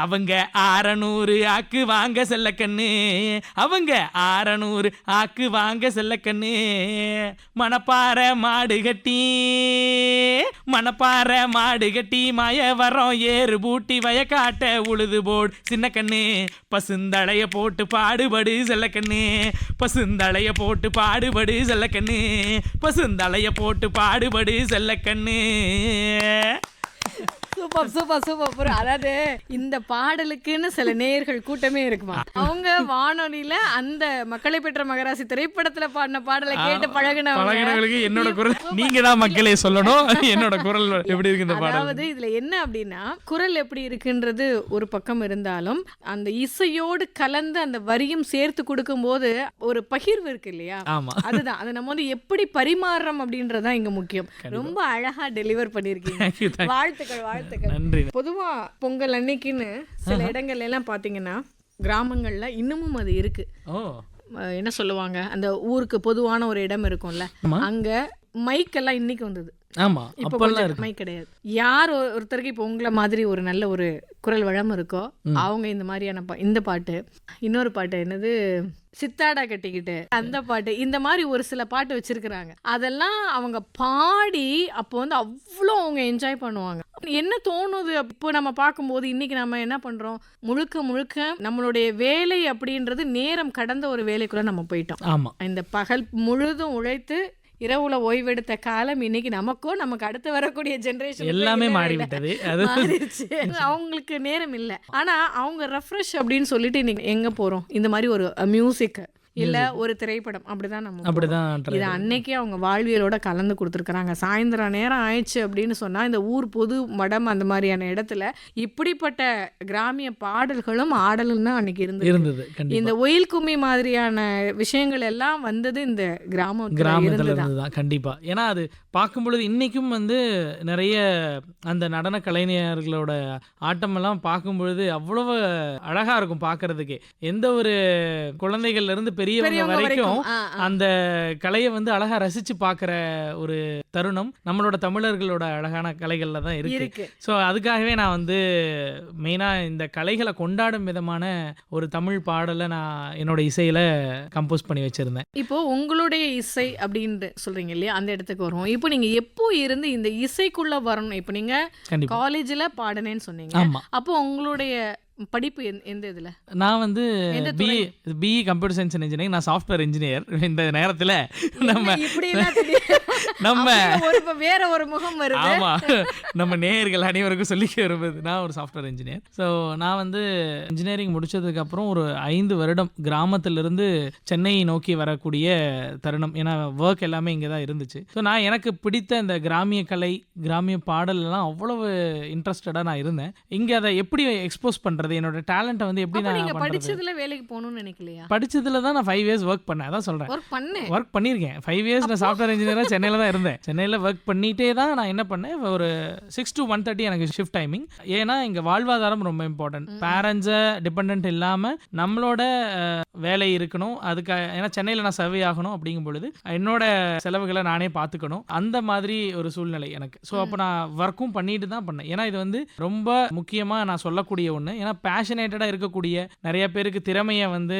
அவங்க 600 ஆக்கு வாங்க செல்ல கண்ணு, அவங்க 600 ஆக்கு வாங்க செல்ல கண்ணு. மணப்பாறை மாடு கட்டி மணப்பாறை மாடு கட்டி மய வரோம் ஏறு பூட்டி வயக்காட்ட உழுது போடு சின்ன கண்ணு, பசுந்தளைய போட்டு பாடுபடு செல்ல கண்ணு, பசுந்தளைய போட்டு பாடுபடு செல்ல கண்ணு, பசுந்தளைய போட்டு பாடுபடு செல்ல கண்ணு. Super super super. அதாவது இந்த பாடலுக்குன்னு சில நேயர்கள் கூட்டமே இருக்குமா, அவங்க வானொலியில அந்த மக்களை பெற்ற மகராசி திரைப்படத்துல பாடின பாடலை கேட்டு பழகினவங்களுக்கு என்னோட குரல் நீங்க தான் மக்களே சொல்லணும், என்னோட குரல் எப்படி இருக்கு இந்த பாடல். அதாவது இதுல என்ன அப்படின்னா, குரல் எப்படி இருக்குன்றது ஒரு பக்கம் இருந்தாலும் அந்த இசையோடு கலந்து அந்த வரியும் சேர்த்து கொடுக்கும் போது ஒரு பகிர்வு இருக்கு இல்லையா, அதுதான் அதை நம்ம வந்து எப்படி பரிமாறுறோம் அப்படின்றதான் இங்க முக்கியம். ரொம்ப அழகா டெலிவர் பண்ணிருக்கீங்க, வாழ்த்துக்கள் வாழ்த்துக்கள். பொதுவா பொங்கல் அன்னைக்குன்னு சில இடங்கள்ல எல்லாம் பாத்தீங்கன்னா கிராமங்கள்ல இன்னமும் அது இருக்கு. என்ன சொல்லுவாங்க, அந்த ஊருக்கு பொதுவான ஒரு இடம் இருக்கும்ல, அங்க மைக்கெல்லாம் இன்னைக்கு வந்தது. ஆமா, இப்ப மைக் கிடையாது. யார் ஒருத்தருக்கு இப்போ உங்களை மாதிரி ஒரு நல்ல ஒரு குரல் வளம் இருக்கோ அவங்க இந்த மாதிரியான இந்த பாட்டு, இன்னொரு பாட்டு என்னது சித்தாடா கட்டிக்கிட்டு அந்த பாட்டு, இந்த மாதிரி ஒரு சில பாட்டு வச்சிருக்கிறாங்க. அதெல்லாம் அவங்க பாடி அப்போ வந்து அவ்வளோ அவங்க என்ஜாய் பண்ணுவாங்க. என்ன தோணுது இப்போ நம்ம பார்க்கும்போது, இன்னைக்கு நம்ம என்ன பண்றோம், முழுக்க முழுக்க நம்மளுடைய வேலை அப்படின்றது நேரம் கடந்த ஒரு வேலைக்குள்ள நம்ம போயிட்டோம். இந்த பகல் முழுதும் உழைத்து இரவுல ஓய்வெடுத்த காலம் இன்னைக்கு நமக்கும் நமக்கு அடுத்து வரக்கூடிய ஜெனரேஷன் எல்லாமே மாறிவிட்டது. அவங்களுக்கு நேரம் இல்லை. ஆனா அவங்க ரெஃப்ரெஷ் அப்படின்னு சொல்லிட்டு இன்னைக்கு எங்க போறோம், இந்த மாதிரி ஒரு மியூசிக் இல்ல ஒரு திரைப்படம், அப்படிதான் நம்ம இது அன்னைக்கே அவங்க வாழ்வியலோட கலந்து கொடுத்துருக்காங்க. சாயந்தரம் நேரம் ஆயிடுச்சு அப்படின்னு சொன்னா இந்த ஊர் பொது மடம் அந்த மாதிரியான இடத்துல இப்படிப்பட்ட கிராமிய பாடல்களும் ஆடலும் தான் அன்னைக்கு இருந்தது. இந்த ஒயில் கும்மி மாதிரியான விஷயங்கள் எல்லாம் வந்தது இந்த கிராமத்துல இருந்துதான் கண்டிப்பா. ஏன்னா அது பார்க்கும் பொழுது இன்னைக்கும் வந்து நிறைய அந்த நடன கலைஞர்களோட ஆட்டம் எல்லாம் பார்க்கும் பொழுது அவ்வளவு அழகா இருக்கும் பார்க்கறதுக்கே. எந்த ஒரு குழந்தைகள்ல இருந்து பெரியவங்க வரைக்கும் அந்த கலையை வந்து அழகா ரசிச்சு பார்க்குற ஒரு தருணம் நம்மளோட தமிழர்களோட அழகான கலைகள்ல தான் இருக்கு. ஸோ அதுக்காகவே நான் வந்து மெயினா இந்த கலைகளை கொண்டாடும் விதமான ஒரு தமிழ் பாடலை நான் என்னோட இசையில கம்போஸ் பண்ணி வச்சிருந்தேன். இப்போ உங்களுடைய இசை அப்படின்னு சொல்றீங்க இல்லையா, அந்த இடத்துக்கு வரும். இப்போ நீங்க எப்போ இருந்து இந்த இசைக்குள்ள வரணும், இப்போ நீங்க காலேஜ்ல பாடுனேன்னு சொன்னீங்க, அப்போ உங்களுடைய படிப்பு எந்த இதுல? நான் வந்து BE computer science and engineering, நான் சாஃப்ட்வேர் இன்ஜினியர். இந்த நேரத்துல நம்ம வேற ஒரு முகம் வருது. ஆமா, நம்ம நேயர்கள் அனைவருக்கும் சொல்லிக்க வருவது, நான் ஒரு சாஃப்ட்வேர் இன்ஜினியர். ஸோ நான் வந்து இன்ஜினியரிங் முடிச்சதுக்கு அப்புறம் ஒரு 5 வருடம் கிராமத்திலிருந்து சென்னை நோக்கி வரக்கூடிய தருணம். ஏன்னா ஒர்க் எல்லாமே இங்கே தான் இருந்துச்சு. ஸோ நான் எனக்கு பிடித்த இந்த கிராமிய கலை, கிராமிய பாடல் எல்லாம் அவ்வளவு இன்ட்ரெஸ்டடா நான் இருந்தேன். இங்க அதை எப்படி எக்ஸ்போஸ் பண்றது, என்னோட டேலண்ட்டை வந்து எப்படி நான் படிச்சதுல வேலைக்கு போகணும்னு நினைக்கலையா? படிச்சதுல தான் நான் 5 இயர்ஸ் ஒர்க் பண்ணேன். அதான் சொல்றேன், ஒர்க் பண்ணியிருக்கேன். 5 இயர்ஸ் நான் சாஃப்ட்வேர் இன்ஜினியரா சென்னையில தான் இருந்தேன். சென்னையில ஒர்க் பண்ணிட்டே தான் நான் என்ன பண்ணேன், ஒரு 6 to 1:30 எனக்கு ஷிஃப்ட் டைமிங். ஏன்னா இங்க வாழ்வாதாரம் ரொம்ப இம்பார்ட்டன்ட். பேரண்ட்ஸை டிபெண்ட் இல்லாம நம்மளோட வேலை இருக்கணும். அதுக்காக ஏன்னா சென்னையில நான் சர்வே ஆகணும். அப்படிங்கும் பொழுது என்னோட செலவுகளை நானே பார்த்துக்கணும். அந்த மாதிரி ஒரு சூழ்நிலை எனக்கு. ஸோ அப்போ நான் ஒர்க்கும் பண்ணிட்டு தான் பண்ணேன். ஏன்னா இது வந்து ரொம்ப முக்கியமா நான் சொல்லக்கூடிய ஒன்று. ஏன்னா பேஷனேட்டடா இருக்கக்கூடிய நிறைய பேருக்கு திறமையை வந்து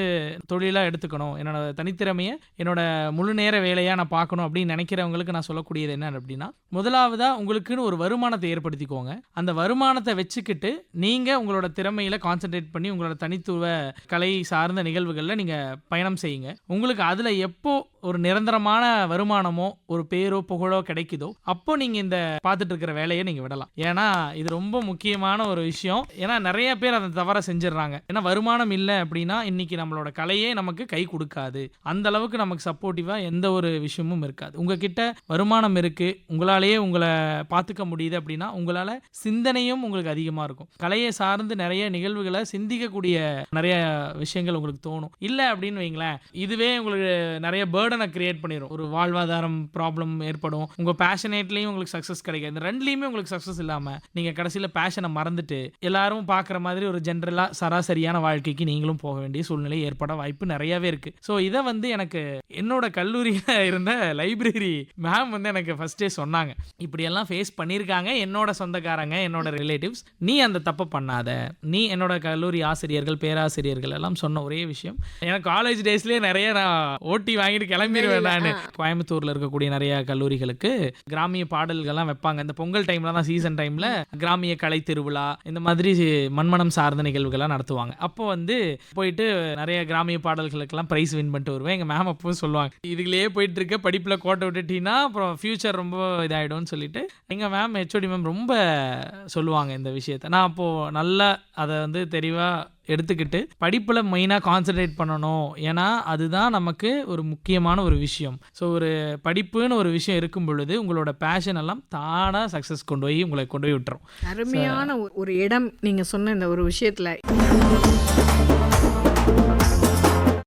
தொழிலா எடுத்துக்கணும், என்னோட தனித்திறமையை என்னோட முழு நேர வேலையா நான் பார்க்கணும் அப்படின்னு நினைக்கிறவங்களுக்கு நான் சொல்லக்கூடியது என்ன அப்படின்னா, முதலாவதா உங்களுக்குன்னு ஒரு வருமானத்தை ஏற்படுத்திக்கோங்க. அந்த வருமானத்தை வச்சுக்கிட்டு நீங்க உங்களோட திறமையில கான்சென்ட்ரேட் பண்ணி உங்களோட தனித்துவ கலை சார்ந்த நிகழ்வுகள்ல நீங்க பயணம் செய்யுங்க. உங்களுக்கு அதுல எப்போ ஒரு நிரந்தரமான வருமானமோ ஒரு பேரோ புகழோ கிடைக்குதோ அப்போ நீங்க இந்த பார்த்துட்டு இருக்கிற வேலையை நீங்க விடலாம். ஏன்னா இது ரொம்ப முக்கியமான ஒரு விஷயம். ஏன்னா நிறைய பேர் அதை தவற செஞ்சிடறாங்க. ஏன்னா வருமானம் இல்லை அப்படின்னா இன்னைக்கு நம்மளோட கலையே நமக்கு கை கொடுக்காது. அந்த அளவுக்கு நமக்கு சப்போர்ட்டிவா எந்த ஒரு விஷயமும் இருக்காது. உங்ககிட்ட வருமானம் இருக்கு, உங்களாலேயே உங்களை பார்த்துக்க முடியுது அப்படின்னா உங்களால சிந்தனையும் உங்களுக்கு அதிகமா இருக்கும். கலையை சார்ந்து நிறைய நிகழ்வுகளை சிந்திக்கக்கூடிய நிறைய விஷயங்கள் உங்களுக்கு தோணும். இல்லை அப்படின்னு வைங்களேன், இதுவே உங்களுக்கு நிறைய பேர்டன் பேர்டனை கிரியேட் பண்ணிடும். ஒரு வாழ்வாதாரம் ப்ராப்ளம் ஏற்படும், உங்கள் பேஷனேட்லேயும் உங்களுக்கு சக்ஸஸ் கிடைக்கும். இந்த ரெண்டுலேயுமே உங்களுக்கு சக்ஸஸ் இல்லாமல் நீங்கள் கடைசியில் பேஷனை மறந்துட்டு எல்லாரும் பார்க்குற மாதிரி ஒரு ஜென்ரலாக சராசரியான வாழ்க்கைக்கு நீங்களும் போக வேண்டிய சூழ்நிலை ஏற்பட வாய்ப்பு நிறையாவே இருக்குது. ஸோ இதை வந்து எனக்கு என்னோட கல்லூரியில் இருந்த லைப்ரரி மேம் வந்து எனக்கு ஃபஸ்ட்டே சொன்னாங்க, இப்படியெல்லாம் ஃபேஸ் பண்ணியிருக்காங்க என்னோட சொந்தக்காரங்க, என்னோட ரிலேட்டிவ்ஸ், நீ அந்த தப்பை பண்ணாத. நீ என்னோட கல்லூரி ஆசிரியர்கள், பேராசிரியர்கள் எல்லாம் சொன்ன ஒரே விஷயம், எனக்கு காலேஜ் டேஸ்லேயே நிறைய நான் ஓட்டி வாங்கிட்டு கிளம்பிடுவேன். நான் கோயம்புத்தூர்ல இருக்கக்கூடிய நிறைய கல்லூரிகளுக்கு கிராமிய பாடல்கள்லாம் வைப்பாங்க. இந்த பொங்கல் டைம்ல தான், சீசன் டைம்ல கிராமிய கலை திருவிழா இந்த மாதிரி மண்மனம் சார்ந்த நிகழ்வுகள்லாம் நடத்துவாங்க. அப்போ வந்து போயிட்டு நிறைய கிராமிய பாடல்களுக்கெல்லாம் பிரைஸ் வின் பண்ணிட்டு வருவேன். எங்க மேம் அப்போ சொல்லுவாங்க, இதுலயே போயிட்டு இருக்க, படிப்புல கோட்டை விட்டுட்டீங்கன்னா அப்புறம் ஃபியூச்சர் ரொம்ப இதாயிடும்னு சொல்லிட்டு எங்க மேம் ஹெச்ஓடி மேம் ரொம்ப சொல்லுவாங்க இந்த விஷயத்த. நான் அப்போ நல்லா அதை வந்து தெளிவா எடுத்துக்கிட்டு படிப்பில் மெயினாக கான்சன்ட்ரேட் பண்ணணும், ஏன்னா அதுதான் நமக்கு ஒரு முக்கியமான ஒரு விஷயம். ஸோ ஒரு படிப்புன்னு ஒரு விஷயம் இருக்கும் பொழுது உங்களோட பேஷன் எல்லாம் தானாக சக்ஸஸ் உங்களை கொண்டு போய் விட்டுரும். அருமையான ஒரு இடம் நீங்கள் சொன்ன இந்த ஒரு விஷயத்தில்.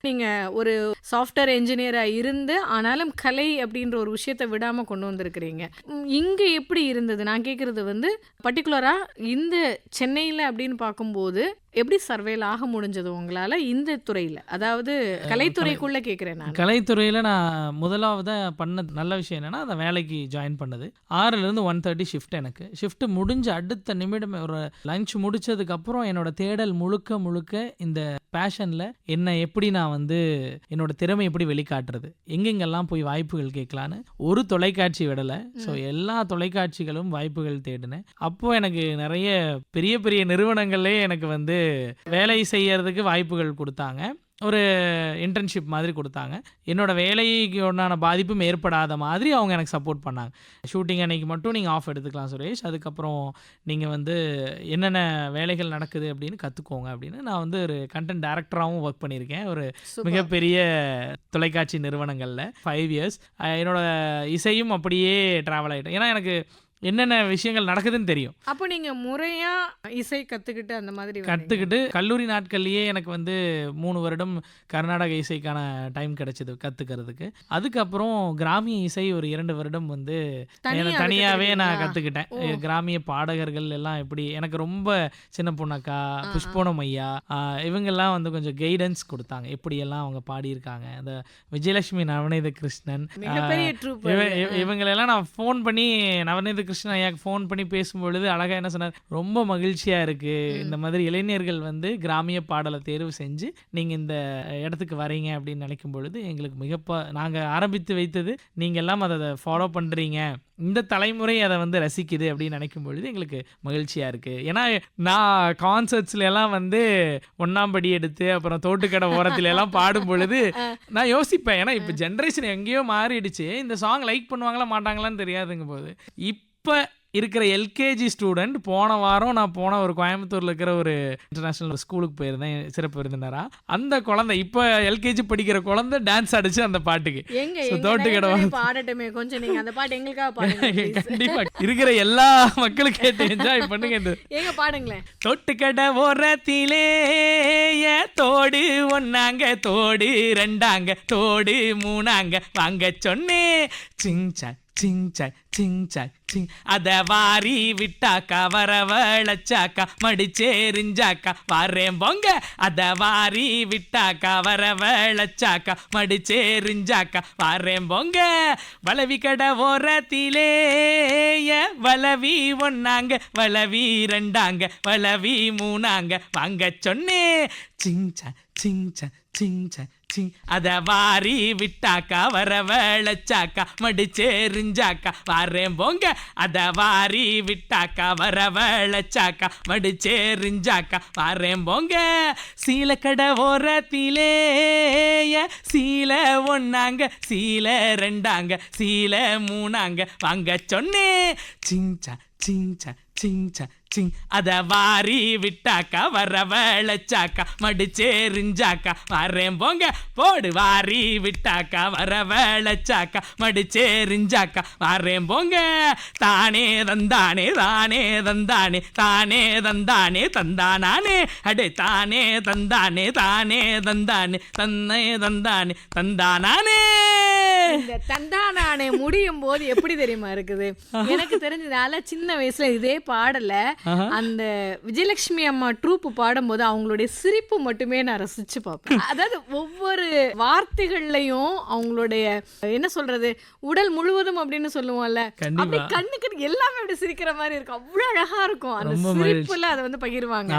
நீங்கள் ஒரு சாஃப்ட்வேர் என்ஜினியராக இருந்து ஆனாலும் கலை அப்படின்ற ஒரு விஷயத்தை விடாமல் கொண்டு வந்திருக்கிறீங்க. இங்கே எப்படி இருந்தது நான் கேட்குறது வந்து பர்டிகுலராக இந்த சென்னையில் அப்படின்னு பார்க்கும்போது எப்படி சர்வேல ஆக முடிஞ்சது உங்களால் இந்த துறையில், அதாவது கலைத்துறைக்குள்ளே கேட்குறேன் நான். கலைத்துறையில் நான் முதலாவதாக பண்ண நல்ல விஷயம் என்னென்னா அந்த வேலைக்கு ஜாயின் பண்ணது. 6லேருந்து 1:30 ஷிஃப்ட். எனக்கு ஷிஃப்ட் முடிஞ்ச அடுத்த நிமிடம் ஒரு லஞ்ச் முடிச்சதுக்கப்புறம் என்னோட தேடல் முழுக்க இந்த பேஷனில் என்ன எப்படி நான் வந்து என்னோட திறமை எப்படி வெளிக்காட்டுறது, எங்கெங்கெல்லாம் போய் வாய்ப்புகள் கேட்கலான்னு ஒரு தொலைக்காட்சி விடலை. ஸோ எல்லா தொலைக்காட்சிகளும் வாய்ப்புகள் தேடினேன். அப்போது எனக்கு நிறைய பெரிய நிறுவனங்களே எனக்கு வந்து வேலை செய்யறதுக்கு வாய்ப்புகள் கொடுத்தாங்க. ஒரு இன்டர்ன்ஷிப் மாதிரி கொடுத்தாங்க. என்னோட வேலைக்கு உண்டான பாதிப்பும் ஏற்படாத மாதிரி அவங்க எனக்கு சப்போர்ட் பண்ணாங்க. ஷூட்டிங் அன்னைக்கு மட்டும் நீங்கள் ஆஃப் எடுத்துக்கலாம் சுரேஷ், அதுக்கப்புறம் நீங்கள் வந்து என்னென்ன வேலைகள் நடக்குது அப்படின்னு கற்றுக்கோங்க அப்படின்னு. நான் வந்து ஒரு கண்டென்ட் டைரக்டராகவும் ஒர்க் பண்ணியிருக்கேன் ஒரு மிகப்பெரிய தொலைக்காட்சி நிறுவனங்களில் 5 years. என்னோட இசையும் அப்படியே ட்ராவல் ஆகிட்டேன், ஏன்னா எனக்கு என்னென்ன விஷயங்கள் நடக்குதுன்னு தெரியும். அப்போ நீங்கள் முறையாக இசை கற்றுக்கிட்டு அந்த மாதிரி கற்றுக்கிட்டு கல்லூரி நாட்கள்லேயே எனக்கு வந்து 3 வருடம் கர்நாடக இசைக்கான டைம் கிடைச்சிது கற்றுக்கிறதுக்கு. அதுக்கப்புறம் கிராமிய இசை ஒரு 2 வருடம் வந்து தனியாகவே நான் கற்றுக்கிட்டேன். கிராமிய பாடகர்கள் எல்லாம் எப்படி, எனக்கு ரொம்ப சின்ன பொண்ணக்கா, புஷ்போனம் ஐயா, இவங்கெல்லாம் வந்து கொஞ்சம் கைடன்ஸ் கொடுத்தாங்க, எப்படியெல்லாம் அவங்க பாடியிருக்காங்க. அந்த விஜயலட்சுமி, நவநீத கிருஷ்ணன், இவங்களெல்லாம் நான் ஃபோன் பண்ணி நவநீத கிருஷ்ணன் ஐயாக்கு ஃபோன் பண்ணி பேசும்பொழுது அழகாக என்ன சொன்னார், ரொம்ப மகிழ்ச்சியாக இருக்குது இந்த மாதிரி இளைஞர்கள் வந்து கிராமிய பாடலை தேர்வு செஞ்சு நீங்கள் இந்த இடத்துக்கு வரீங்க அப்படின்னு நினைக்கும் பொழுது எங்களுக்கு நாங்கள் ஆரம்பித்து வைத்தது நீங்கள் எல்லாம் அதை ஃபாலோ பண்ணுறீங்க, இந்த தலைமுறை அதை வந்து ரசிக்குது அப்படின்னு நினைக்கும் பொழுது எங்களுக்கு மகிழ்ச்சியாக இருக்குது. ஏன்னா நான் கான்சர்ட்ஸ்ல எல்லாம் வந்து 1ஆம் படி எடுத்து அப்புறம் தோட்டுக்கடை ஓரத்துல எல்லாம் பாடும் பொழுது நான் யோசிப்பேன், ஏன்னா இப்போ ஜென்ரேஷன் எங்கேயோ மாறிடுச்சு, இந்த சாங் லைக் பண்ணுவாங்களா மாட்டாங்களான்னு தெரியாதுங்க போது. இப்போ இருக்கிற எல்கேஜி ஸ்டூடெண்ட், போன வாரம் நான் போன ஒரு கோயம்புத்தூரில் இருக்கிற ஒரு இன்டர்நேஷ்னல் ஸ்கூலுக்கு போயிருந்தேன் சிறப்பு விருந்தினரா. அந்த குழந்தை இப்போ எல்கேஜி படிக்கிற குழந்தை டான்ஸ் ஆடிச்சு அந்த பாட்டுக்கு. பாடட்டுமே கொஞ்சம், நீங்க அந்த பாட்டு எங்களுக்காக பாடுங்க. கண்டிப்பா இருக்கிற எல்லா மக்களும் கேட்டு என்ஜாய் பண்ணுங்க. எங்க பாடுங்களேன். தொட்டுக்கடை ஓரத்திலே தோடு ஒன்னாங்க, தோடு 2ஆங்க, தோடு 3ஆங்க, வாங்க சொன்னே சிங்சா சிங்சா சிங்சா சிங், அத வாரி விட்டாக்கா வரவழைச்சாக்கா மடிச்சேரிஞ்சாக்கா வாரேன் பொங்க, அத வாரி விட்டாக்கா வரவழைச்சாக்கா மடிச்சேரிஞ்சாக்கா வாரேன் பொங்க, வளவி கடை ஓரத்திலே வளவி 1ஆங்க, வளவி 2ஆங்க, வளவி 3ஆங்க, வாங்க சொன்னே சிங்சா சிங்சா சிங்சா சிங், அத வாரி விட்டாக்கா வரவழைச்சாக்கா மடிச்சேரிஞ்சாக்கா வாரேன் பொங்க, அத வாரி விட்டாக்கா வரவழைச்சாக்கா மடிச்சேரிஞ்சாக்கா வாரேன் பொங்க, சீலக்கடை ஓரத்திலே சீல 1ஆங்க, சீல 2ஆங்க, சீல 3ஆங்க, வாங்க சொன்னே சிங்சா சிங்சா சிங்சா சிங், அத வாரி விட்டாக்கா வரவழைச்சாக்கா மடிச்சேரிஞ்சாக்கா வாரேன் பொங்க, போடு வாரி விட்டாக்கா வரவழைச்சாக்கா மடிச்சேரிஞ்சாக்கா வாரேன் பொங்க, தானே தந்தானே தானே தந்தானே தானே தந்தானே தந்தானே, அடே தானே தந்தானே தானே தந்தானே தன்னை தந்தானே தந்தானே. இந்த தந்தானானே முடியும் போது எப்படி தெரியுமா இருக்குது, எனக்கு தெரிஞ்சதால சின்ன வயசுல இதே பாடல அந்த விஜயலட்சுமி அம்மா ட்ரூப் பாடும்போது அவங்களுடைய சிரிப்பு மட்டுமே நான் ரசிச்சு பார்ப்பேன். அதாவது ஒவ்வொரு வார்த்தைகள்லையும் அவங்களுடைய என்ன சொல்றது உடல் முழுவதும் அப்படின்னு சொல்லுவோம்ல, அப்படி கண்ணுக்கு எல்லாமே அப்படி சிரிக்கிற மாதிரி இருக்கும். அவ்வளவு அழகா இருக்கும் அந்த சிரிப்புல அதை வந்து பகிர்வாங்க.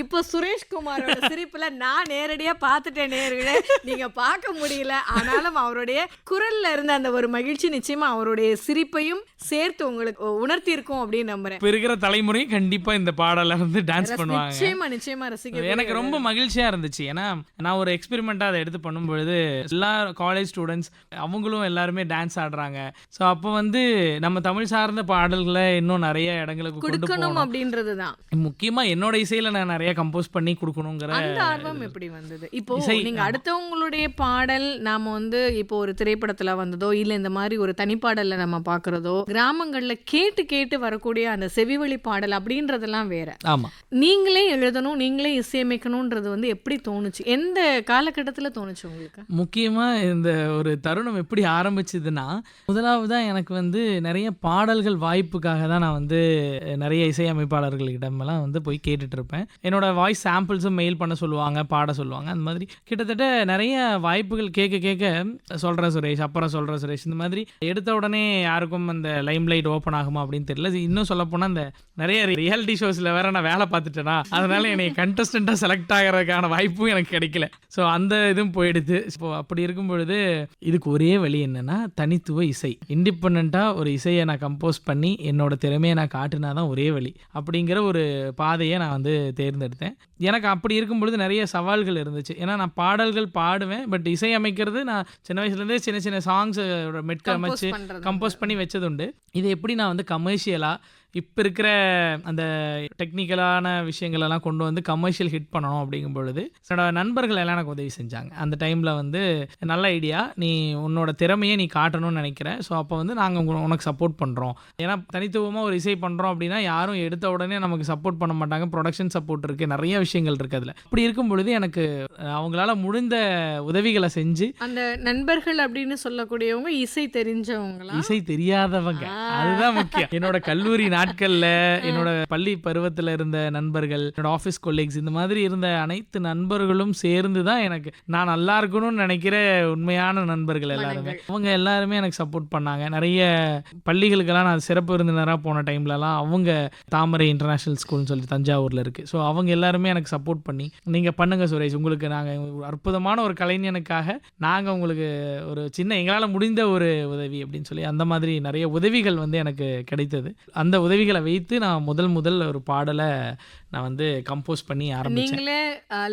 இப்போ சுரேஷ்குமாரோட சிரிப்புல நான் நேரடியா பார்த்துட்டேன் நேர்களே, நீங்க பார்க்க முடியல, ஆனாலும் அவருடைய குரல்ல இருந்த அந்த ஒரு மகிழ்ச்சி நிச்சயமா அவருடைய சிரிப்பையும் சேர்த்து உங்களுக்கு உணர்த்தி இருக்கும் அப்படின்னு நம்புறேன். இப்ப இருக்கிற தலைமுறை கண்டிப்பா இந்த பாடல வந்து டான்ஸ் பண்ணுவாங்க. நிச்சயமா ரசிக்க எனக்கு ரொம்ப மகிழ்ச்சியா இருந்துச்சு. ஏன்னா நான் ஒரு எக்ஸ்பெரிமெண்டா அதை எடுத்து பண்ணும்பொழுது எல்லா காலேஜ் ஸ்டூடெண்ட்ஸ் அவங்களும் எல்லாருமே டான்ஸ் ஆடுறாங்க. ஸோ அப்போ வந்து நம்ம தமிழ் சார்ந்த பாடல்களை இன்னும் நிறைய இடங்களுக்கு கொண்டு போகணும் அப்படின்றதுதான் முக்கியமா. என்னோட இசையில நான் நிறைய கம்போஸ் பண்ணி கொடுக்கணுங்கிற அந்த ஆர்வம் எப்படி வந்தது? இப்போ நீங்க அடுத்தவங்களுடைய பாடல் நாம வந்து இப்போ ஒரு திரைப்படத்துல வந்ததோ இல்ல இந்த மாதிரி ஒரு தனிப்பாடல்ல நம்ம பாக்குறதோ கிராமங்கள்ல கேட்டு கேட்டு வரக்கூடிய அந்த செவிவழி பாடல் அப்படின்றதெல்லாம் வேற. ஆமா, நீங்களே எழுதணும் நீங்களே இசையமைக்கணும்ன்றது வந்து எப்படி தோணுச்சு? எந்த காலகட்டத்துல தோணுச்சு உங்களுக்கு? முக்கியமா இந்த ஒரு தருணம் எப்படி ஆரம்பிச்சதுன்னா, முதலாவதா எனக்கு வந்து நிறைய பாடல்கள் வாய்ப்புக்காக தான் நான் வந்து நிறைய இசையமைப்பாளர்களிடமெல்லாம் வந்து போய் கேட்டுட்டு இருப்பேன். என்னோட வாய்ஸ் சாம்பிள்ஸும் மெயில் பண்ண சொல்லுவாங்க, பாட சொல்லுவாங்க. அந்த மாதிரி கிட்டத்தட்ட நிறைய வாய்ப்புகள் கேட்க கேட்க சொல்கிறேன் சுரேஷ், அப்புறம் சொல்கிறேன் சுரேஷ், இந்த மாதிரி எடுத்த உடனே யாருக்கும் அந்த லைம் லைட் ஓப்பன் ஆகுமா அப்படின்னு தெரியல. இன்னும் சொல்ல போனால் அந்த நிறைய ரியாலிட்டி ஷோஸில் வேற நான் வேலை பார்த்துட்டேனா, அதனால என்னை கண்டஸ்டண்ட்டாக செலக்ட் ஆகிறதுக்கான வாய்ப்பும் எனக்கு கிடைக்கல. ஸோ அந்த இதுவும் போயிடுது. இப்போ அப்படி இருக்கும் பொழுது இதுக்கு ஒரே வழி என்னன்னா தனித்துவ இசை, இண்டிபெண்ட்டாக ஒரு இசையை நான் கம்போஸ் பண்ணி என்னோட திறமையை நான் காட்டினா தான் ஒரே வழி அப்படிங்கிற ஒரு பாதையை நான் வந்து தேர்ந்தெடுத்தேன். எனக்கு அப்படி இருக்கும் பொழுது நிறைய சவால்கள் இருந்துச்சு. ஏன்னா நான் பாடல்கள் பாடுவேன், பட் இசை அமைக்கிறது நான் சின்ன வயசுலேருந்தே சின்ன சின்ன சாங்ஸ் மெட்க அமைச்சு கம்போஸ் பண்ணி வச்சதுண்டு. இது எப்படி நான் வந்து கமர்ஷியலாக இப்போ இருக்கிற அந்த டெக்னிக்கலான விஷயங்களெல்லாம் கொண்டு வந்து கமர்ஷியல் ஹிட் பண்ணணும் அப்படிங்கும் பொழுது என்னோட நண்பர்கள் எல்லாம் எனக்கு உதவி செஞ்சாங்க. அந்த டைமில் வந்து நல்ல ஐடியா, நீ உன்னோட திறமையை நீ காட்டணும்னு நினைக்கிறேன், ஸோ அப்போ வந்து நாங்கள் உனக்கு சப்போர்ட் பண்ணுறோம். ஏன்னா தனித்துவமாக ஒரு இசை பண்ணுறோம் அப்படின்னா யாரும் எடுத்த உடனே நமக்கு சப்போர்ட் பண்ண மாட்டாங்க. ப்ரொடக்ஷன் சப்போர்ட் இருக்குது, நிறைய விஷயங்கள் இருக்குது அதில். அப்படி இருக்கும் பொழுது எனக்கு அவங்களால முடிந்த உதவிகளை செஞ்சு, அந்த நண்பர்கள் அப்படின்னு சொல்லக்கூடியவங்க இசை தெரிஞ்சவங்களா இசை தெரியாதவங்க, அதுதான் முக்கியம். என்னோட கல்லூரி நாட்கள்ல என்னோட பள்ளி பருவத்துல இருந்த நண்பர்கள், என்னோட ஆஃபீஸ் கொலீக்ஸ், இந்த மாதிரி இருந்த அனைத்து நண்பர்களும் சேர்ந்து தான் எனக்கு நான் நல்லா இருக்கணும்னு நினைக்கிற உண்மையான நண்பர்கள் எல்லாருமே. அவங்க எல்லாருமே எனக்கு சப்போர்ட் பண்ணாங்க. நிறைய பள்ளிகளுக்கெல்லாம் நான் சிறப்பு விருந்தினராக போன டைம்லலாம் அவங்க தாமரை இன்டர்நேஷனல் ஸ்கூல்னு சொல்லி தஞ்சாவூர்ல இருக்கு. ஸோ அவங்க எல்லாருமே எனக்கு சப்போர்ட் பண்ணி, நீங்க பண்ணுங்க சுரேஷ், உங்களுக்கு நாங்கள் அற்புதமான ஒரு கலைஞனுக்காக நாங்கள் உங்களுக்கு ஒரு சின்ன எங்களால் முடிந்த ஒரு உதவி அப்படின்னு சொல்லி அந்த மாதிரி நிறைய உதவிகள் வந்து எனக்கு கிடைத்தது. அந்த உதவிகளை வைத்து நான் முதல் ஒரு பாடலை நான் வந்து கம்போஸ் பண்ணி ஆரம்பிச்சேன். நீங்களே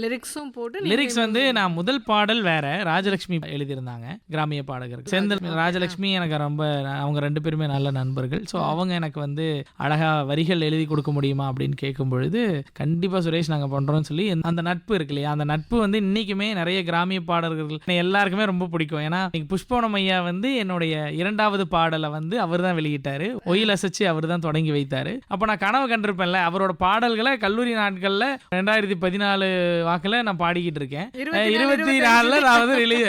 லிரிக்ஸும் போட்டு, லிரிக்ஸ் வந்து நான் முதல் பாடல் வேற ராஜலட்சுமி எழுதியிருந்தாங்க, கிராமிய பாடகர் செந்தில் ராஜலட்சுமி. எனக்கு ரொம்ப, அவங்க ரெண்டு பேருமே நல்ல நண்பர்கள். ஸோ அவங்க எனக்கு வந்து அழகா வரிகள் எழுதி கொடுக்க முடியுமா அப்படின்னு கேட்கும் பொழுது கண்டிப்பா சுரேஷ் நாங்கள் பண்றோம்னு சொல்லி அந்த நட்பு இருக்கு இல்லையா, அந்த நட்பு வந்து இன்னைக்குமே நிறைய கிராமிய பாடகர்கள் எல்லாருக்குமே ரொம்ப பிடிக்கும். ஏன்னா புஷ்பவனம் ஐயா வந்து என்னுடைய இரண்டாவது பாடலை வந்து அவர் தான் வெளியிட்டாரு, ஒயில் அசைச்சு அவர் தான் தொடங்கி வைத்தாரு. அப்போ நான் கனவு கண்டிருப்பேன்ல, அவரோட பாடல்களை கல்லூரி நாட்கள்ல 2014 வாக்குல நான் பாடிக்கிட்டு இருக்கேன். 24 நான் வந்து ரிலீஸ்,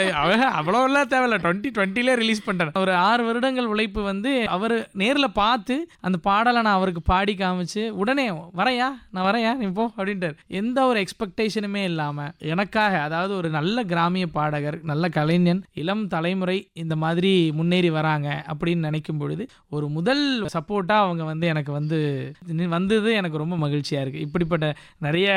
அவ்வளோ எல்லாம் தேவையில்ல, 2020 ரிலீஸ் பண்றேன். ஒரு 6 வருடங்கள் உழைப்பு வந்து அவர் நேரில் பார்த்து அந்த பாடலை நான் அவருக்கு பாடி காமிச்சு உடனே வரையா நீ போ அப்படின்ட்டு, எந்த ஒரு எக்ஸ்பெக்டேஷனுமே இல்லாம எனக்காக, அதாவது ஒரு நல்ல கிராமிய பாடகர், நல்ல கலைஞன், இளம் தலைமுறை இந்த மாதிரி முன்னேறி வராங்க அப்படின்னு நினைக்கும் பொழுது ஒரு முதல் சப்போர்ட்டா அவங்க வந்து எனக்கு வந்தது எனக்கு ரொம்ப மகிழ்ச்சியா இருக்கு. இப்படிப்பட்ட நிறைய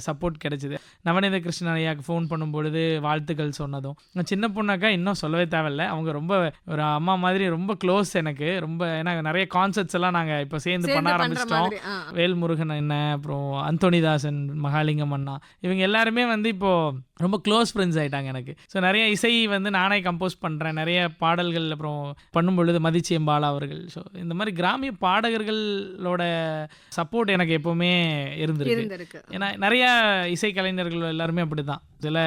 சப்போர்ட் கிடைச்சிது. நவநீத கிருஷ்ணன் ஐயாவுக்கு ஃபோன் பண்ணும்பொழுது வாழ்த்துக்கள் சொன்னதும், சின்ன பொண்ணாக்கா இன்னும் சொல்லவே தேவையில்லை, அவங்க ரொம்ப ஒரு அம்மா மாதிரி ரொம்ப க்ளோஸ் எனக்கு. ரொம்ப ஏன்னா நிறைய கான்சர்ட்ஸ் எல்லாம் நாங்கள் இப்போ சேர்ந்து பண்ண ஆரம்பிச்சிட்டோம். வேல்முருகன் என்ன, அப்புறம் அந்தோணிதாசன், மகாலிங்கம் அண்ணா, இவங்க எல்லாருமே வந்து இப்போ ரொம்ப க்ளோஸ் ஃப்ரெண்ட்ஸ் ஆகிட்டாங்க எனக்கு. ஸோ நிறைய இசை வந்து நானே கம்போஸ் பண்ணுறேன், நிறைய பாடல்கள் அப்புறம் பண்ணும்பொழுது மதிச்சியம்பாலா அவர்கள். ஸோ இந்த மாதிரி கிராமிய பாடகர்களோட சப்போர்ட் எனக்கு எப்போவுமே இருந்திருக்கு. ஏன்னா நிறைய இசைக்கலைஞர்கள் எல்லாருமே அப்படிதான், சில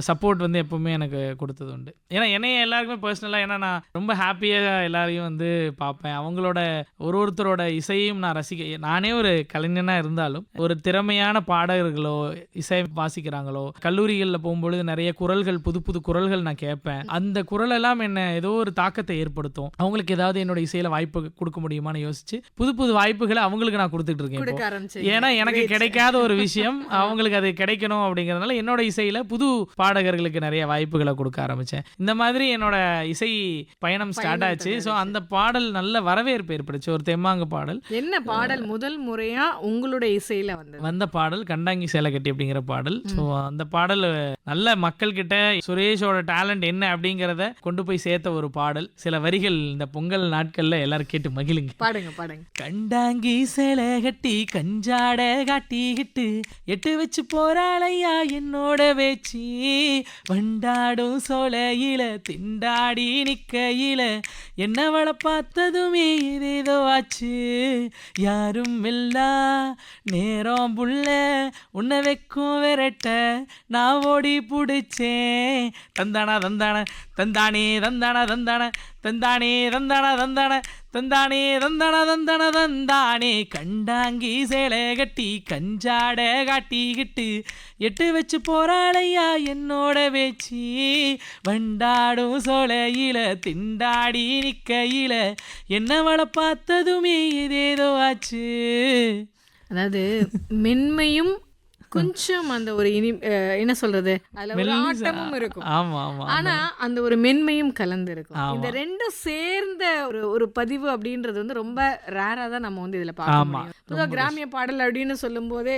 சப்போர்ட் வந்து எப்பவுமே எனக்கு கொடுத்தது உண்டு. ஏன்னா என்னைய எல்லாருக்குமே பர்சனலாக, ஏன்னா நான் ரொம்ப ஹாப்பியாக எல்லாரையும் வந்து பார்ப்பேன், அவங்களோட ஒருத்தரோட இசையும் நான் நானே ஒரு கலைஞனாக இருந்தாலும் ஒரு திறமையான பாடகர்களோ இசை வாசிக்கிறாங்களோ, கல்லூரிகளில் போகும்பொழுது நிறைய குரல்கள், புது புது குரல்கள் நான் கேட்பேன். அந்த குரல் எல்லாம் என்ன ஏதோ ஒரு தாக்கத்தை ஏற்படுத்தும். அவங்களுக்கு ஏதாவது என்னோட இசையில வாய்ப்பு கொடுக்க முடியுமான்னு யோசிச்சு புது புது வாய்ப்புகளை அவங்களுக்கு நான் கொடுத்துட்டு இருக்கேன். ஏன்னா எனக்கு கிடைக்காத ஒரு விஷயம் அவங்களுக்கு அது கிடைக்கணும் அப்படிங்கறதுனால என்னோட இசையில புது பாடகர்களுக்கு நிறைய வாய்ப்புகளை கொடுக்க ஆரம்பிச்சேன். இந்த மாதிரி என்னோட இசை பயணம் ஸ்டார்ட் ஆச்சு. ஸோ அந்த பாடல் நல்ல வரவேற்பு ஏற்படுச்சு. ஒரு தெம்மாங்கு பாடல். என்ன பாடல் முதல் முறையா உங்களுடைய இசையில வந்த பாடல்? கண்டாங்கி சேலை கட்டி அப்படிங்கிற பாடல். ஸோ அந்த பாடல் நல்ல மக்கள் கிட்ட சுரேஷோட டேலண்ட் என்ன அப்படிங்கறத கொண்டு போய் சேர்த்த ஒரு பாடல். சில வரிகள் இந்த பொங்கல் நாட்கள்ல எல்லாரும் கேட்டு மகிழுங்க. பாடுங்க பாடுங்க. கண்டாங்கி சேலை கட்டி கஞ்சாட காட்டிக்கிட்டு எட்டு வச்சு போறாளையா என்னோட வேச்சி, வண்டாடும் சோலையில திண்டாடி நிக்கையில என்னவளை பார்த்ததுமே ஏதேதோ ஆச்சு, யாரும் இல்லா நேரம் புள்ள உன்னை வைக்கும் விரட்ட நான் ஓடி பிடிச்சேன், தந்தானா தந்தான தந்தானே தந்தான தந்தான தந்தானே தந்தான தந்தான தந்தானே தந்தான தந்தான தந்தானே, கண்டாங்கி சேலை கட்டி கஞ்சாட காட்டிக்கிட்டு எட்டு வச்சு போறாளையா என்னோட வேச்சி, வண்டாடும் சோலையில திண்டாடி நிக்கையில என்னவளை பார்த்ததுமே ஏதேதோ ஆச்சு. அதாவது மென்மையும் கொஞ்சம் அந்த ஒரு என்ன சொல்றது, அதுல ஒரு ஆட்டமும் இருக்கும். ஆனா அந்த ஒரு மென்மையும் கலந்து இருக்கும். இந்த ரெண்டும் சேர்ந்த ஒரு பதிவு அப்படின்றது வந்து ரொம்ப ரேரா தான் நம்ம வந்து இதுல பார்க்க முடியும். பொதுவா கிராமிய பாடல் அப்படின்னு சொல்லும் போதே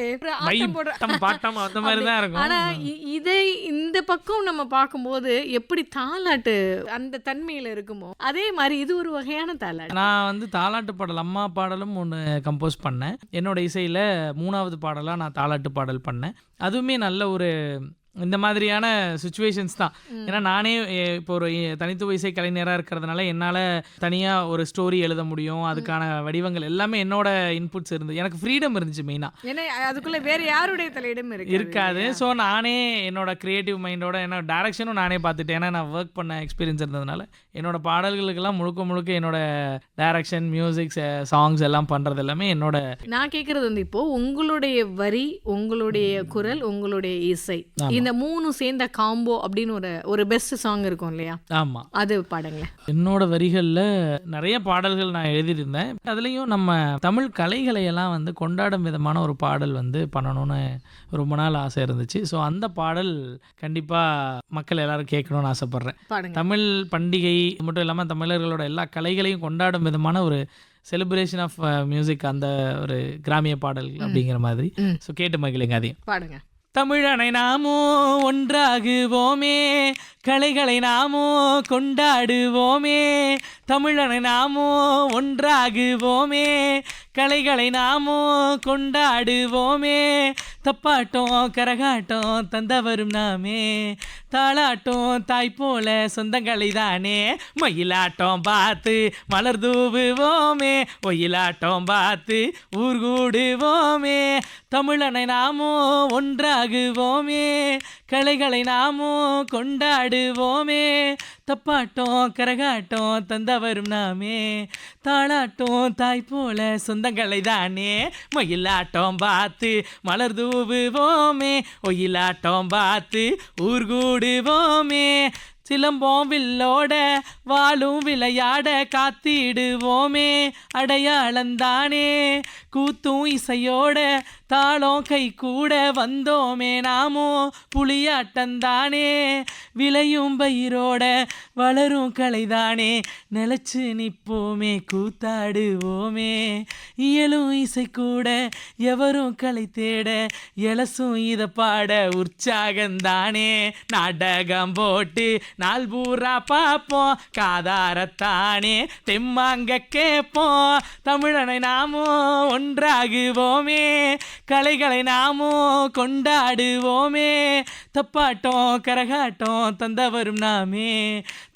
ஆனா இதை இந்த பக்கம் நம்ம பார்க்கும்போது எப்படி தாலாட்டு அந்த தன்மையில இருக்குமோ அதே மாதிரி இது ஒரு வகையான தாலாட்டு. நான் வந்து தாலாட்டு பாடல், அம்மா பாடலும் ஒன்று கம்போஸ் பண்ணேன். என்னோட இசையில 3வது பாடலா நான் தாலாட்டு பாடல் பண்ணேன். அதுவுமே நல்ல ஒரு இந்த மாதிரியான சுச்சுவேஷன்ஸ் தான். ஏன்னா நானே இப்போ ஒரு தனித்துவ இசை கலைஞராக இருக்கிறதுனால என்னால் தனியாக ஒரு ஸ்டோரி எழுத முடியும். அதுக்கான வடிவங்கள் எல்லாமே என்னோட இன்புட்ஸ் இருந்து எனக்கு ஃப்ரீடம் இருந்துச்சு. மெயினாக ஏன்னா அதுக்குள்ளே வேறு யாருடைய தலையிடம் இருக்காது. ஸோ நானே என்னோட க்ரியேட்டிவ் மைண்டோட என்ன டைரக்ஷனும் நானே பார்த்துட்டேன். ஏன்னா நான் ஒர்க் பண்ண எக்ஸ்பீரியன்ஸ் இருந்ததுனால என்னோட பாடல்களுக்கெல்லாம் முழுக்க என்னோட டைரக்ஷன், மியூசிக், சாங்ஸ் எல்லாம் பண்ணுறது எல்லாமே என்னோட. நான் கேட்குறது வந்து இப்போது உங்களுடைய வரி, உங்களுடைய குரல், உங்களுடைய இசை, இந்த 3 சேர்ந்த காம்போ அப்படின்னு ஒரு பெஸ்ட் சாங் இருக்கும் இல்லையா? ஆமா, அது பாடுங்க. என்னோட வரிகள்ல நிறைய பாடல்கள் நான் எழுதியிருந்தேன். அதுலயும் நம்ம தமிழ் கலைகளை எல்லாம் வந்து கொண்டாடும் விதமான ஒரு பாடல் வந்து பண்ணணும்னு ரொம்ப நாள் ஆசை இருந்துச்சு. ஸோ அந்த பாடல் கண்டிப்பா மக்கள் எல்லாரும் கேட்கணும்னு ஆசைப்படுறேன். தமிழ் பண்டிகை மட்டும் இல்லாம தமிழர்களோட எல்லா கலைகளையும் கொண்டாடும் விதமான ஒரு செலிப்ரேஷன் ஆஃப் மியூசிக், அந்த ஒரு கிராமிய பாடல் அப்படிங்கிற மாதிரி. ஸோ கேட்டு மகிழுங்க. அதையும் பாடுங்க. தமிழனை நாமோ ஒன்றாகுவோமே, கலைகளை நாமோ கொண்டாடுவோமே, தமிழனை நாமோ ஒன்றாகுவோமே, கலைகளை நாமோ கொண்டாடுவோமே, தப்பாட்டம் கரகாட்டம் தந்தவரும் நாமே, தாளாட்டம் தாய் போல சொந்தங்களை தானே, மயிலாட்டம் பார்த்து மலர் தூவுவோமே, ஒயிலாட்டம் பார்த்து ஊர்கூடுவோமே, தமிழனை நாமோ ஒன்றாகுவோமே, கலைகளை நாமோ கொண்டாடுவோமே, தப்பாட்டம் கரகாட்டம் தந்தவரும் நாமே, தாளாட்டம் தாய் போல சொந்தங்களை தானே, மயிலாட்டம் பார்த்து மலர் தூவுவோமே, ஒயிலாட்டம் பார்த்து ஊர்கூடுவோமே, சிலம்பம் வில்லோட வாழும் விளையாட காத்திடுவோமே, அடையாளந்தானே கூத்தும் இசையோட தாளம் கை கூட வந்தோமே, நாமோ புலியாட்டந்தானே விளையும் பயிரோட வளரும் கலைதானே, நிலச்சு நிற்போமே கூத்தாடுவோமே, இயலும் இசை கூட எவரும் கலை தேட எலசும் இதை பாட உற்சாகந்தானே, நாடகம் போட்டு நாள் பூரா பார்ப்போம் காதாரத்தானே தெம்மாங்க கேட்போம், தமிழனை நாமோ ஒன்றாகுவோமே, கலைகளை நாமும் கொண்டாடுவோமே, தப்பாட்டம் கரகாட்டம் தந்தவரும் நாமே,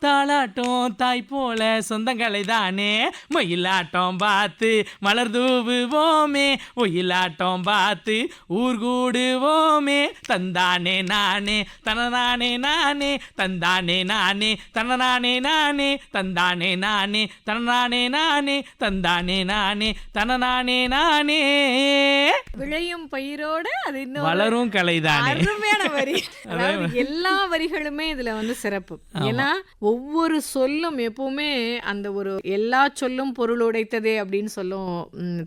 தாளாட்டம் தாய் போல சொந்தங்களை தானே, மயிலாட்டம் பார்த்து மலர் தூவுவோமே, ஒயிலாட்டம் பார்த்து ஊர் கூடுவோமே, தந்தானே நானே தனநானே நானே, தந்தானே நானே தனநானே நானே, தந்தானே நானே தனநானே நானே, தந்தானே நானே தனநானே நானே. விளையும் பயிரோட அது இன்னும் வளரும் கலைதானே. அருமையான வரி. அதாவது எல்லா வரிகளுமே இதுல வந்து சிறப்பு. ஏன்னா ஒவ்வொரு சொல்லும் எப்பவுமே அந்த ஒரு எல்லா சொல்லும் பொருள் உடைத்ததே அப்படின்னு சொல்லும்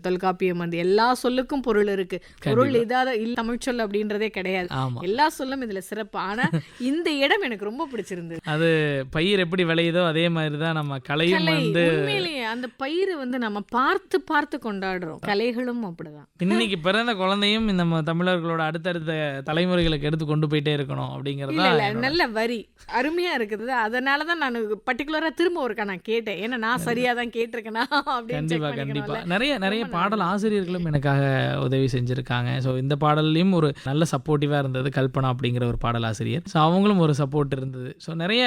தொல்காப்பியம். வந்து எல்லா சொல்லுக்கும் பொருள் இருக்கு, பொருள் இதாத தமிழ் சொல் அப்படின்றதே கிடையாது. எல்லா சொல்லும் இதுல சிறப்பு. ஆனா இந்த இடம் எனக்கு ரொம்ப பிடிச்சிருந்தது. அது பயிர் எப்படி விளையுதோ அதே மாதிரிதான் நம்ம கலையும் வந்து உண்மையிலேயே அந்த பயிர் வந்து நம்ம பார்த்து பார்த்து கொண்டாடுறோம். கலைகளும் அப்படிதான். இன்னைக்கு பிறந்த குழந்தையும் நம்ம தமிழர்களோட அடுத்தடுத்த தலைமுறைகளுக்கு எடுத்து கொண்டு போயிட்டே இருக்கணும் அப்படிங்கறது நல்ல வரி. அருமையா இருக்குது. அதனாலதான் நான் பர்டிகுலரா திரும்ப ஒருக்கா நான் கேட்டேன். ஏன்னா நான் சரியா தான் கேட்டிருக்கேனா அப்படின்னு. கண்டிப்பா கண்டிப்பா நிறைய பாடல் ஆசிரியர்களும் எனக்காக உதவி செஞ்சிருக்காங்க. ஸோ இந்த பாடல்லையும் ஒரு நல்ல சப்போர்ட்டிவா இருந்தது கல்பனா அப்படிங்கிற ஒரு பாடலாசிரியர். ஸோ அவங்களும் ஒரு சப்போர்ட் இருந்தது. ஸோ நிறைய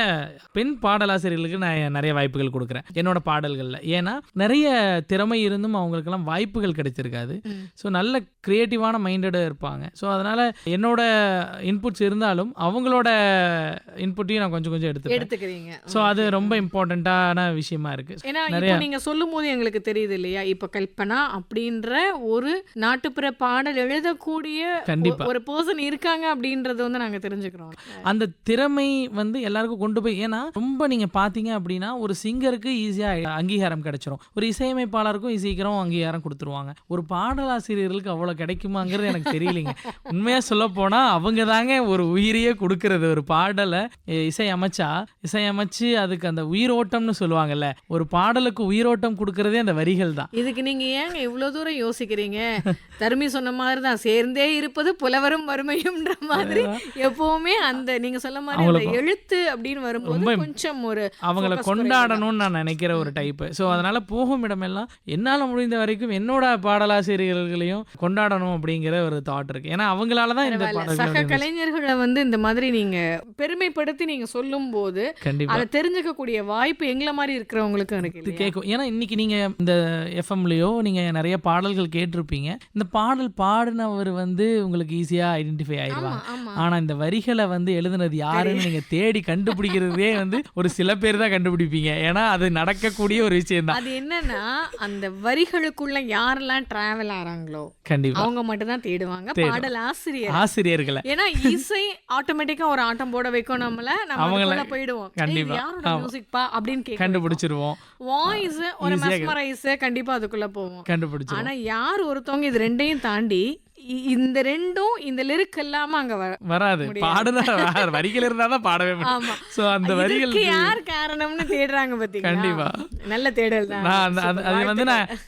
பெண் பாடலாசிரியர்களுக்கு நான் நிறைய வாய்ப்புகள் கொடுக்குறேன் என்னோட பாடல்களில். ஏன்னா நிறைய திறமை இருந்தும் அவங்களுக்கெல்லாம் வாய்ப்புகள் கிடைச்சிருக்காது. ஸோ நல்ல கிரியேட்டிவான மைண்டடாக இருப்பாங்க. ஸோ அதனால என்னோட இன்புட்ஸ் இருந்தாலும் அவங்களோட இன்புட்டையும் நான் கொஞ்சம் எடுத்துக்கிறீங்க. ஸோ அது ரொம்ப இம்பார்ட்டண்ட்டான விஷயமா இருக்கு. ஏன்னா இப்போ நீங்க சொல்லும் போது எங்களுக்கு தெரியுது இல்லையா, இப்போ கல்பனா அப்படின்ற ஒரு நாட்டுப்புற பாடல் எழுதக்கூடிய ஒரு பர்சன் இருக்காங்க அப்படின்றது வந்து நாங்க தெரிஞ்சுக்கிறோம். அந்த திறமை வந்து எல்லாருக்கும் கொண்டு போய், ஏன்னா ரொம்ப நீங்க பாத்தீங்க அப்படின்னா ஒரு சிங்கருக்கு ஈஸியா அங்கீகாரம் கிடைச்சிரும், ஒரு இசையமைப்பாளருக்கும் சீக்கிரம் அங்கீகாரம் கொடுத்துருவாங்க. ஒரு பாடலாசிரியர்களுக்கு அவ்வளவு கிடைக்குமாங்கிறது எனக்கு தெரியலைங்க. உண்மையா சொல்ல போனா அவங்க தாங்க ஒரு உயிரையே கொடுக்கறது. ஒரு பாடலை இசையமைச்சு அதுக்கு அந்த உயிரோட்டம்னு சொல்லுவாங்கல்ல, ஒரு பாடலுக்கு உயிரோட்டம் கொடுக்கறதே அந்த வரிகள் தான். இதுக்கு நீங்க ஏங்க இவ்வளவு தூரம் யோசிக்கிறீங்க? தருமி சொன்ன மாதிரி தான், சேர்ந்தே இருப்பது புலவரும் வறுமையும்ன்ற மாதிரி எப்பவுமே அந்த நீங்க சொல்ல மாதிரி அந்த எழுத்து அப்படின்னு வரும்போது கொஞ்சம் ஒரு அவங்கள கொண்டாடணும்னு நான் நினைக்கிற ஒரு டைப். ஸோ அதனால போகும் இடமெல்லாம் என்னால் முடிந்த வரைக்கும் என்னோட பாடலாசிரியர்களையும் கொண்டாடணும் அப்படிங்கிற ஒரு தாட் இருக்கு. ஏன்னா அவங்களால தான் இந்த சக கலைஞர்களை வந்து இந்த மாதிரி நீங்க பெருமைப்படுத்தி நீங்க சொல்லும் போது அதை தெரிஞ்சுக்கக்கூடிய வாய்ப்பு எங்களை மாதிரி இருக்கிறவங்களுக்கும் இருக்கு கேட்கும். ஏன்னா இன்னைக்கு நீங்க இந்த எஃப்எம்லயோ நீங்க நிறைய பாடல்கள் கேட்டிருப்பீங்க. இந்த பாடல் பாடினவர் வந்து உங்களுக்கு ஈஸியா ஐடென்டிஃபை ஆயிடுவாங்க. ஆனா இந்த வரிகளை வந்து எழுதுனது யாருன்னு நீங்க தேடி கண்டுபிடிக்கிறதே வந்து ஒரு சில பேர் தான் கண்டுபிடிப்பீங்க. ஏன்னா அது நடக்கக்கூடிய ஒரு விஷயம் தான். அது என்னன்னா அந்த வரிகளுக்குள்ள யாரெல்லாம் டிராவல் ஆறாங்களோ கண்டிப்பா அவங்க மட்டும் தான் தேடுவாங்க பாடல் ஆசிரியர்களை. ஏன்னா இசை ஆட்டோமேட்டிக்கா ஒரு ஆட்டம் போட வைக்கும், நம்மள நம்ம போயிடுவோம். கண்டிப்பா மியூசிக் பா அப்படின்னு கண்டுபிடிச்சிருவோம். வாய்ஸ் ஒரு மெஸ்மரைஸ் கண்டிப்பா அதுக்குள்ள போவோம், கண்டுபிடிச்சு. ஆனா யார் ஒருத்தவங்க இது ரெண்டையும் தாண்டி இந்த ரெண்டும் இந்த லிரிக் இல்லாம அங்க வராது. பாடுனா வரிகள் இருந்தாதான் பாடவே முடியும். சோ அந்த வரிகள் யார் காரணம்னு தேடுறாங்க பாத்தீங்களா? கண்டிப்பா நல்ல தேடல் தான். அது வந்து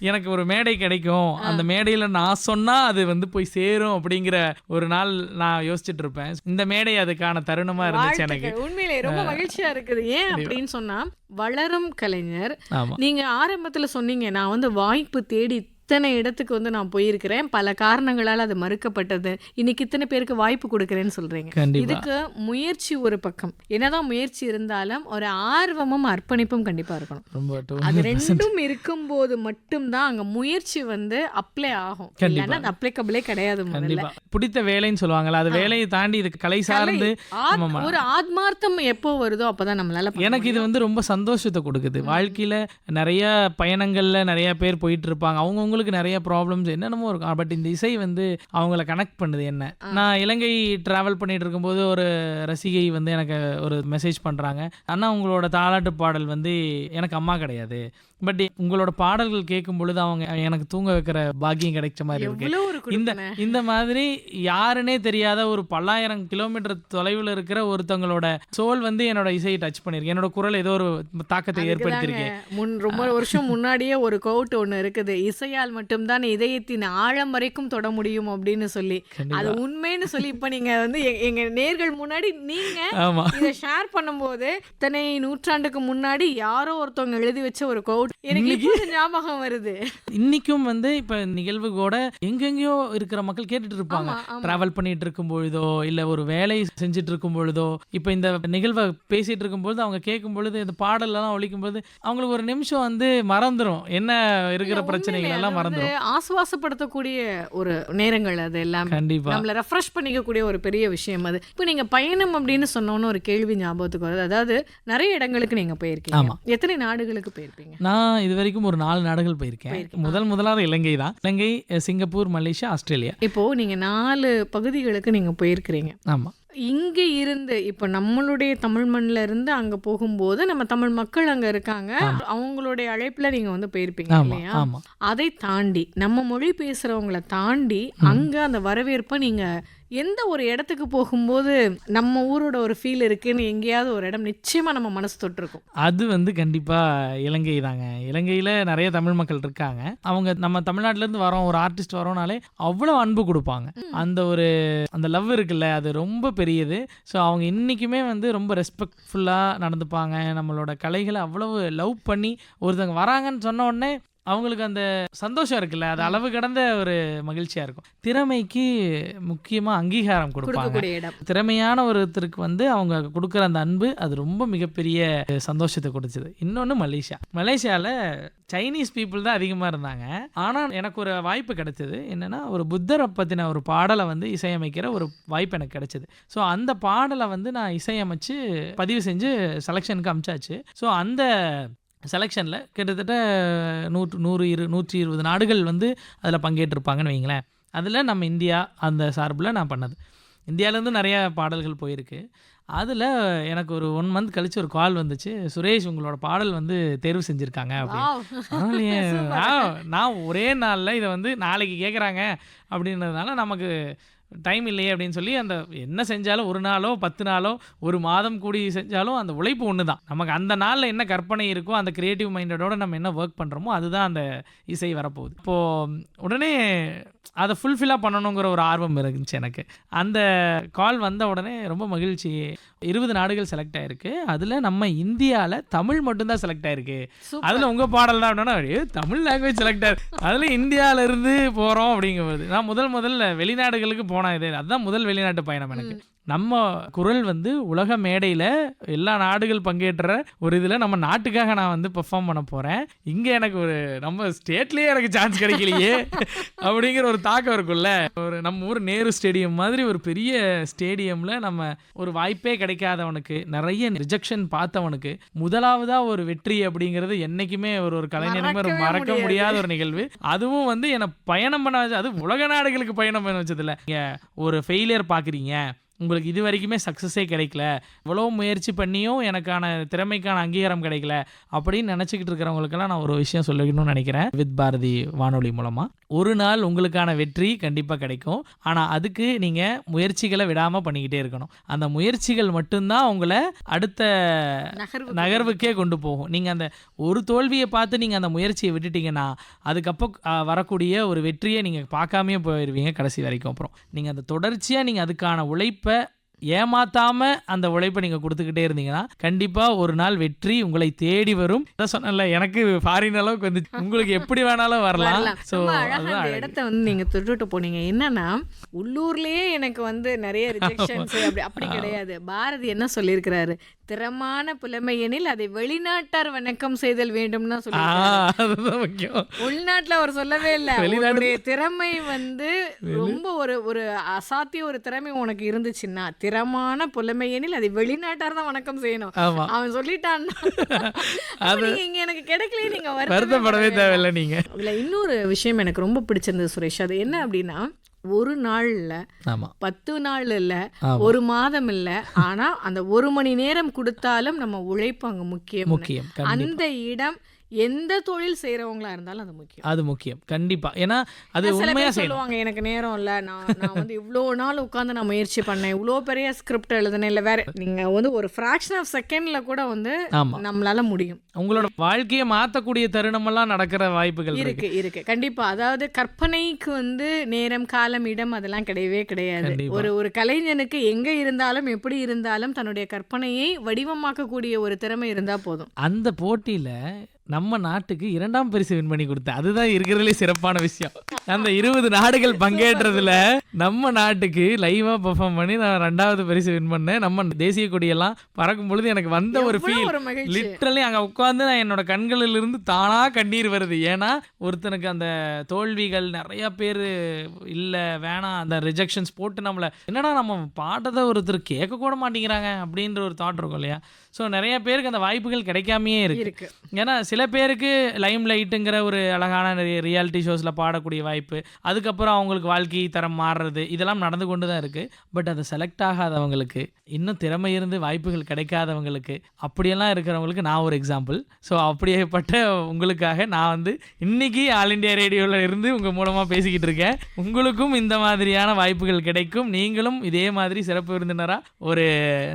எனக்கு ஒரு மேடை கிடைக்கும், அந்த மேடையில நான் சொன்னா அது வந்து போய் சேரும் அப்படிங்கிற ஒரு நாள் நான் யோசிச்சுட்டு இருப்பேன். இந்த மேடை அதுக்கான தருணமா இருந்துச்சு எனக்கு. உண்மையிலே ரொம்ப மகிழ்ச்சியா இருக்குது. ஏன் அப்படின்னு சொன்னா வளரும் கலைஞர். நீங்க ஆரம்பத்துல சொன்னீங்க நான் வந்து வாய்ப்பு தேடி இத்தனை இடத்துக்கு வந்து நான் போயிருக்கிறேன், பல காரணங்களால் அது மறுக்கப்பட்டது, இன்னைக்கு இத்தனை பேருக்கு வாய்ப்பு கொடுக்குறேன்னு சொல்றீங்க. இதுக்கு முயற்சி ஒரு பக்கம், என்னதான் முயற்சி இருந்தாலும் ஒரு ஆர்வமும் அர்ப்பணிப்பும் கண்டிப்பா இருக்கணும். அது ரெண்டும் இருக்கும்போது மட்டும்தான் அங்க முயற்சி வந்து அப்ளை ஆகும். இல்லைன்னா அது அப்ளிகபிளே கிடையாது. பிடித்த வேலைன்னு சொல்லுவாங்கல்ல, அது வேலையை தாண்டி இதுக்கு கலை சார்ந்து ஒரு ஆத்மார்த்தம் எப்போ வருதோ அப்பதான் நம்மளால. எனக்கு இது வந்து ரொம்ப சந்தோஷத்தை கொடுக்குது. வாழ்க்கையில நிறைய பயணங்கள்ல நிறைய பேர் போயிட்டு இருப்பாங்க, அவங்கவுங்களுக்கு நிறைய ப்ராப்ளம்ஸ் என்னென்னமோ இருக்கும். பட் இந்த இசை வந்து அவங்கள கனெக்ட் பண்ணுது. என்ன நான் இலங்கை டிராவல் பண்ணிட்டு இருக்கும்போது ஒரு ரசிகை வந்து எனக்கு ஒரு மெசேஜ் பண்றாங்க, அண்ணா உங்களோட தாலாட்டு பாடல் வந்து எனக்கு அம்மா கிடையாது, பட் உங்களோட பாடல்கள் கேட்கும் பொழுது அவங்க எனக்கு தூங்க வைக்கிற பாக்கியம் கிடைச்ச மாதிரி இருக்கு. இந்த மாதிரி யாருன்னே தெரியாத ஒரு பல்லாயிரம் கிலோமீட்டர் தொலைவில் இருக்கிற ஒருத்தவங்களோட சோல் வந்து என்னோட இசையை டச் பண்ணிருக்கு, என்னோட குரல் ஏதோ ஒரு தாக்கத்தை ஏற்படுத்தியிருக்கு. ரொம்ப வருஷம் முன்னாடியே ஒரு கோட் ஒண்ணு இருக்குது, இசையால் கைகளால் மட்டும்தான் இதயத்தின் ஆழம் வரைக்கும் தொட முடியும் அப்படின்னு சொல்லி அது உண்மைன்னு சொல்லி இப்ப நீங்க வந்து எங்க நேர்கள் முன்னாடி நீங்க இதை ஷேர் பண்ணும்போது இத்தனை நூற்றாண்டுக்கு முன்னாடி யாரோ ஒருத்தவங்க எழுதி வச்ச ஒரு கோட் எனக்கு இப்ப ஞாபகம் வருது. இன்னைக்கும் வந்து இப்ப நிகழ்வு கூட எங்கெங்கயோ இருக்கிற மக்கள் கேட்டுட்டு இருப்பாங்க. டிராவல் பண்ணிட்டு இருக்கும் பொழுதோ இல்ல ஒரு வேலை செஞ்சுட்டு இருக்கும் பொழுதோ இப்ப இந்த நிகழ்வை பேசிட்டு இருக்கும் பொழுது அவங்க கேட்கும் பொழுது இந்த பாடல்லாம் ஒழிக்கும் போது அவங்களுக்கு ஒரு நிமிஷம் வந்து மறந்துடும் என்ன இருக்கிற பிரச்சனைகள் எல்லாம் மறந்துடும். ஆசுவாசப்படுத்தக்கூடிய ஒரு நேரங்கள் அது எல்லாம் கண்டிப்பா நம்மள ரெஃப்ரெஷ் பண்ணிக்கக்கூடிய ஒரு பெரிய விஷயம் அது. இப்போ நீங்க பயணம் அப்படின்னு சொன்னோன்னு ஒரு கேள்வி ஞாபகத்துக்கு வருது. அதாவது நிறைய இடங்களுக்கு நீங்க போயிருக்கீங்க. எத்தனை நாடுகளுக்கு போயிருப்பீங்க? நான் இது வரைக்கும் ஒரு 4 நாடுகள் போயிருக்கேன். முதலாவது இலங்கை தான். இலங்கை, சிங்கப்பூர், மலேசியா, ஆஸ்திரேலியா. இப்போ நீங்க 4 பகுதிகளுக்கு நீங்க போயிருக்கிறீங்க. ஆமா. இங்க இருந்து இப்ப நம்மளுடைய தமிழ் மண்ணில இருந்து அங்க போகும்போது நம்ம தமிழ் மக்கள் அங்க இருக்காங்க, அவங்களுடைய அழைப்புல நீங்க வந்து போயிருப்பீங்க இல்லையா? அதை தாண்டி நம்ம மொழி பேசுறவங்களை தாண்டி அங்க அந்த வரவேற்பை நீங்க எந்த ஒரு இடத்துக்கு போகும்போது நம்ம ஊரோட ஒரு ஃபீல் இருக்குன்னு எங்கேயாவது ஒரு இடம் நிச்சயமா நம்ம மனசு தொட்டிருக்கும். அது வந்து கண்டிப்பா இலங்கை தாங்க. இலங்கையில நிறைய தமிழ் மக்கள் இருக்காங்க. அவங்க நம்ம தமிழ்நாட்டுல இருந்து வரோம், ஒரு ஆர்டிஸ்ட் வரோம்னாலே அவ்வளவு அன்பு கொடுப்பாங்க. அந்த லவ் இருக்குல்ல, அது ரொம்ப பெரியது. ஸோ அவங்க இன்னைக்குமே வந்து ரொம்ப ரெஸ்பெக்ட்ஃபுல்லா நடந்துப்பாங்க. நம்மளோட கலைகளை அவ்வளவு லவ் பண்ணி ஒருத்தவங்க வராங்கன்னு சொன்ன உடனே அவங்களுக்கு அந்த சந்தோஷம் இருக்குல்ல, அது அளவு கடந்த ஒரு மகிழ்ச்சியா இருக்கும். திறமைக்கு முக்கியமா அங்கீகாரம் கொடுப்பாங்க. திறமையான ஒருத்தருக்கு வந்து அவங்க கொடுக்குற அந்த அன்பு அது ரொம்ப மிகப்பெரிய சந்தோஷத்தை கொடுத்தது. இன்னொன்று மலேசியாவில் சைனீஸ் பீப்புள் தான் அதிகமாக இருந்தாங்க. ஆனால் எனக்கு ஒரு வாய்ப்பு கிடைச்சது. என்னன்னா, ஒரு புத்தரை பற்றின ஒரு பாடலை வந்து இசையமைக்கிற ஒரு வாய்ப்பு எனக்கு கிடைச்சது. ஸோ அந்த பாடலை வந்து நான் இசையமைச்சு பதிவு செஞ்சு செலெக்ஷனுக்கு அமிச்சாச்சு. ஸோ அந்த செலெக்ஷனில் கிட்டத்தட்ட 120 நாடுகள் வந்து அதில் பங்கேற்றிருப்பாங்கன்னு வைங்களேன். அதில் நம்ம இந்தியா அந்த சார்பில் நான் பண்ணது. இந்தியாவிலேருந்து நிறையா பாடல்கள் போயிருக்கு. அதில் எனக்கு ஒரு 1 மந்த் கழிச்சு ஒரு கால் வந்துச்சு, சுரேஷ் உங்களோட பாடல் வந்து தேர்வு செஞ்சுருக்காங்க அப்படின்னு. நான் ஒரே நாளில் இதை வந்து நாளைக்கு கேட்குறாங்க அப்படின்றதுனால நமக்கு டைம் இல்லையே அப்படின்னு சொல்லி அந்த என்ன செஞ்சாலும் 1 நாளோ 10 நாளோ 1 மாதம் கூடி செஞ்சாலும் அந்த உழைப்பு ஒன்று தான். நமக்கு அந்த நாளில் என்ன கற்பனை இருக்கோ அந்த க்ரியேட்டிவ் மைண்டடோடு நம்ம என்ன ஒர்க் பண்ணுறோமோ அதுதான் அந்த இசை வரப்போகுது. இப்போது உடனே அதை ஃபுல்ஃபில்லாக பண்ணணுங்கிற ஒரு ஆர்வம் இருந்துச்சு எனக்கு. அந்த கால் வந்த உடனே ரொம்ப மகிழ்ச்சி. 20 நாடுகள் செலக்ட் ஆகிருக்கு. அதில் நம்ம இந்தியாவில் தமிழ் மட்டும்தான் செலக்ட் ஆகிருக்கு. அதில் உங்கள் பாடல் தான் அப்படின்னா தமிழ் லாங்குவேஜ் செலக்ட் ஆகிருக்கு. அதில் இந்தியாவிலேருந்து போகிறோம் அப்படிங்கும்போது நான் முதல்ல வெளிநாடுகளுக்கு போனேன். அதுதான் முதல் வெளிநாட்டு பயணம் எனக்கு. நம்ம குரல் வந்து உலக மேடையில் எல்லா நாடுகள் பங்கேற்ற ஒரு இதில் நம்ம நாட்டுக்காக நான் வந்து பெர்ஃபார்ம் பண்ண போகிறேன். இங்கே எனக்கு ஒரு நம்ம ஸ்டேட்லேயே எனக்கு சான்ஸ் கிடைக்கலையே அப்படிங்கிற ஒரு தாக்கம் இருக்குல்ல. ஒரு நம்ம ஊர் நேரு ஸ்டேடியம் மாதிரி ஒரு பெரிய ஸ்டேடியமில் நம்ம ஒரு வாய்ப்பே கிடைக்காதவனுக்கு, நிறைய ரிஜெக்ஷன் பார்த்தவனுக்கு முதலாவதாக ஒரு வெற்றி அப்படிங்கிறது என்றைக்குமே ஒரு கலைஞனுமே மறக்க முடியாத ஒரு நிகழ்வு. அதுவும் வந்து என்னை பயணம் பண்ண வச்சு, அது உலக நாடுகளுக்கு பயணம் பண்ண வச்சதில்லை. நீங்கள் ஒரு ஃபெயிலியர் பார்க்குறீங்க, உங்களுக்கு இது வரைக்குமே சக்ஸஸே கிடைக்கல, இவ்வளோ முயற்சி பண்ணியும் எனக்கான திறமைக்கான அங்கீகாரம் கிடைக்கல அப்படின்னு நினச்சிக்கிட்டு இருக்கிறவங்களுக்கெல்லாம் நான் ஒரு விஷயம் சொல்லணும்னு நினைக்கிறேன். வித் பாரதி வானொலி மூலமாக ஒரு நாள் உங்களுக்கான வெற்றி கண்டிப்பாக கிடைக்கும். ஆனால் அதுக்கு நீங்கள் முயற்சிகளை விடாமல் பண்ணிக்கிட்டே இருக்கணும். அந்த முயற்சிகள் மட்டும்தான் உங்களை அடுத்த நகர்வுக்கே கொண்டு போகும். நீங்கள் அந்த ஒரு தோல்வியை பார்த்து நீங்கள் அந்த முயற்சியை விட்டுட்டீங்கன்னா அதுக்கப்புறம் வரக்கூடிய ஒரு வெற்றியை நீங்கள் பார்க்காமே போயிடுவீங்க கடைசி வரைக்கும். அப்புறம் நீங்கள் அந்த தொடர்ச்சியாக நீங்கள் அதுக்கான உழைப்பை ஏமாத்தாம அந்த உழைப்பை நீங்க கொடுத்துக்கிட்டே இருந்தீங்கன்னா கண்டிப்பா ஒரு நாள் வெற்றி உங்களை தேடி வரும். சொன்னல, எனக்கு ஃபாரின் அளவுக்கு வந்து உங்களுக்கு எப்படி வேணாலும் வரலாம். சோ அந்த இடத்தை வந்து நீங்க தொட்டுட்டு போனீங்க. என்னன்னா, உள்ளூர்லயே எனக்கு வந்து நிறைய ரிஜெக்ஷன்ஸ் அப்படி கிடையாது. பாரதி என்ன சொல்லியிருக்கிறாரு, திறமான புலமையெனில் அதை வெளிநாட்டார் வணக்கம் செய்தல் வேண்டும்னா சொல்லியிருக்காரு. உள்நாட்டுல அவர் சொல்லவே இல்லை. உங்களுடைய திறமை வந்து ரொம்ப ஒரு அசாத்திய ஒரு திறமை உனக்கு இருந்துச்சுன்னா திறமான புலமையெனில் அதை வெளிநாட்டார் தான் வணக்கம் செய்யணும். அவன் சொல்லிட்டான். இங்க எனக்கு கிடைக்கல, நீங்க வருத்தப்படவே தேவையில்லை. நீங்க இதுல இன்னொரு விஷயம் எனக்கு ரொம்ப பிடிச்சிருந்தது சுரேஷ். அது என்ன அப்படின்னா, ஒரு நாள் இல்ல, 10 நாள் இல்ல, 1 மாதம் இல்ல, ஆனா அந்த 1 மணி நேரம் கொடுத்தாலும் நம்ம உழைப்பு அங்க முக்கியம். அந்த இடம் எந்த தொழில் செய்யறவங்களா இருந்தாலும் அது முக்கியம். அது முக்கியம் கண்டிப்பா. ஏன்னா அது சில உண்மையா பேர் சொல்லுவாங்க, எனக்கு நேரம் இல்ல, நான் வந்து இவ்வளோ நாள் உட்காந்து நான் முயற்சி பண்ணேன், இவ்வளோ பெரிய ஸ்கிரிப்ட் எழுதுனேன், இல்லை வேற நீங்க வந்து ஒரு ஃப்ராக்ஷன் ஆஃப் செகண்ட்ல கூட வந்து ஆமா நம்மளால முடியும். உங்களோட வாழ்க்கையை மாற்றக்கூடிய தருணமெல்லாம் நடக்கிற வாய்ப்புகள் இருக்கு. இருக்கு கண்டிப்பா. அதாவது கற்பனைக்கு வந்து நேரம், காலம், இடம் அதெல்லாம் கிடையவே கிடையாது. ஒரு கலைஞனுக்கு எங்க இருந்தாலும் எப்படி இருந்தாலும் தன்னுடைய கற்பனையை வடிவமாக்கக்கூடிய ஒரு திறமை இருந்தா போதும். அந்த போட்டியில நம்ம நாட்டுக்கு 2ஆம் பரிசு வின் பண்ணி கொடுத்தேன். அதுதான் இருக்கிறதுலே சிறப்பான விஷயம். அந்த 20 நாடுகள் பங்கேற்றதுல நம்ம நாட்டுக்கு லைவா பெர்ஃபார்ம் பண்ணி நான் 2வது பரிசு வின் பண்ணேன். நம்ம தேசிய கொடியெல்லாம் பறக்கும் பொழுது எனக்கு வந்த ஒரு ஃபீல், லிட்டரலி அங்க உட்காந்து நான் என்னோட கண்களில் இருந்து தானா கண்ணீர் வருது. ஏன்னா ஒருத்தனுக்கு அந்த தோல்விகள் நிறைய பேர் இல்ல வேணாம் அந்த ரிஜெக்ஷன்ஸ் போட்டு நம்மள என்னடா நம்ம பாட்டதை ஒருத்தர் கேட்க கூட மாட்டேங்கிறாங்க அப்படின்ற ஒரு தாட் இருக்கும் இல்லையா. ஸோ நிறைய பேருக்கு அந்த வாய்ப்புகள் கிடைக்காமையே இருக்கு. ஏன்னா சில பேருக்கு லைம் லைட்டுங்கிற ஒரு அழகான ரியாலிட்டி ஷோஸில் பாடக்கூடிய வாய்ப்பு, அதுக்கப்புறம் அவங்களுக்கு வாழ்க்கை தரம் மாறுறது, இதெல்லாம் நடந்து கொண்டு தான் இருக்குது. பட் அதை செலக்ட் ஆகாதவங்களுக்கு, இன்னும் திறமை இருந்து வாய்ப்புகள் கிடைக்காதவங்களுக்கு, அப்படியெல்லாம் இருக்கிறவங்களுக்கு நான் ஒரு எக்ஸாம்பிள். ஸோ அப்படியேப்பட்ட உங்களுக்காக நான் வந்து இன்னைக்கு ஆல் இண்டியா ரேடியோவில் இருந்து உங்கள் மூலமாக பேசிக்கிட்டு இருக்கேன். உங்களுக்கும் இந்த மாதிரியான வாய்ப்புகள் கிடைக்கும். நீங்களும் இதே மாதிரி சிறப்பு விருந்தினராக ஒரு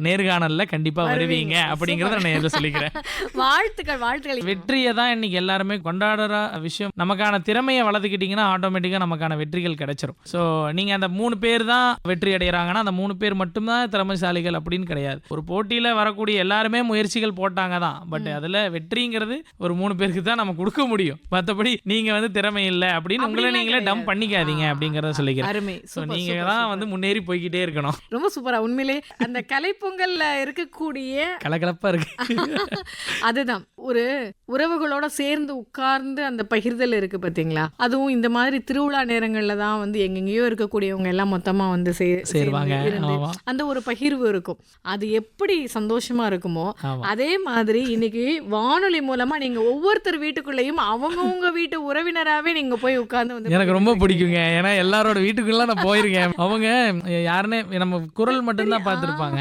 நேர்காணலில் கண்டிப்பாக வருவீங்க அப்படிங்கிறத நான் எதில் சொல்லிக்கிறேன். வாழ்த்துக்கள். வெற்றியை தான் இன்னைக்கு எல்லாருமே கொண்டாடுற விஷயம். நமக்கான திறமையை வளர்த்துக்கிட்டிங்கன்னா ஆட்டோமேட்டிக்காக நமக்கான வெற்றிகள் கிடைச்சிரும். ஸோ நீங்கள் அந்த 3 பேர் தான் வெற்றி அடைகிறாங்கன்னா அந்த 3 பேர் மட்டும்தான் திறமைசாலிகள் அப்படின்னு கிடையாது. ஒரு போட்டியில் வரக்கூடிய எல்லாருமே முயற்சிகள் போட்டாங்க தான். பட் அதில் வெற்றிங்கிறது ஒரு 3 பேருக்கு தான் நம்ம கொடுக்க முடியும். மற்றபடி நீங்கள் வந்து திறமை இல்லை அப்படின்னு உங்களை நீங்களே டம்ப் பண்ணிக்காதீங்க அப்படிங்கிறத சொல்லிக்கிறேன். ஸோ நீங்கள் தான் வந்து முன்னேறி போய்கிட்டே இருக்கணும். ரொம்ப சூப்பரா. உண்மையிலே அந்த கலைப்பொங்கல்ல இருக்கக்கூடிய கலகலப்பா இருக்கு. அதுதான் ஒரு உறவுகளோட சேர்ந்து உட்கார்ந்து அந்த பகிர்தல் இருக்கு பார்த்தீங்களா. அதுவும் இந்த மாதிரி திருவிழா நேரங்கள்ல தான் வந்து எங்கெங்கேயோ இருக்கக்கூடியவங்க எல்லாம் மொத்தமா வந்து சேருவாங்க. அந்த ஒரு பகிர்வு இருக்கும். அது எப்படி சந்தோஷமா இருக்குமோ அதே மாதிரி இன்னைக்கு வானொலி மூலமா நீங்க ஒவ்வொருத்தர் வீட்டுக்குள்ளேயும் அவங்கவுங்க வீட்டு உறவினராகவே நீங்க போய் உட்கார்ந்து வந்து எனக்கு ரொம்ப பிடிக்குங்க. ஏன்னா எல்லாரோட வீட்டுக்குள்ள நான் போயிருக்கேன். அவங்க யாருன்னே நம்ம குரல் மட்டும்தான் பார்த்துருப்பாங்க.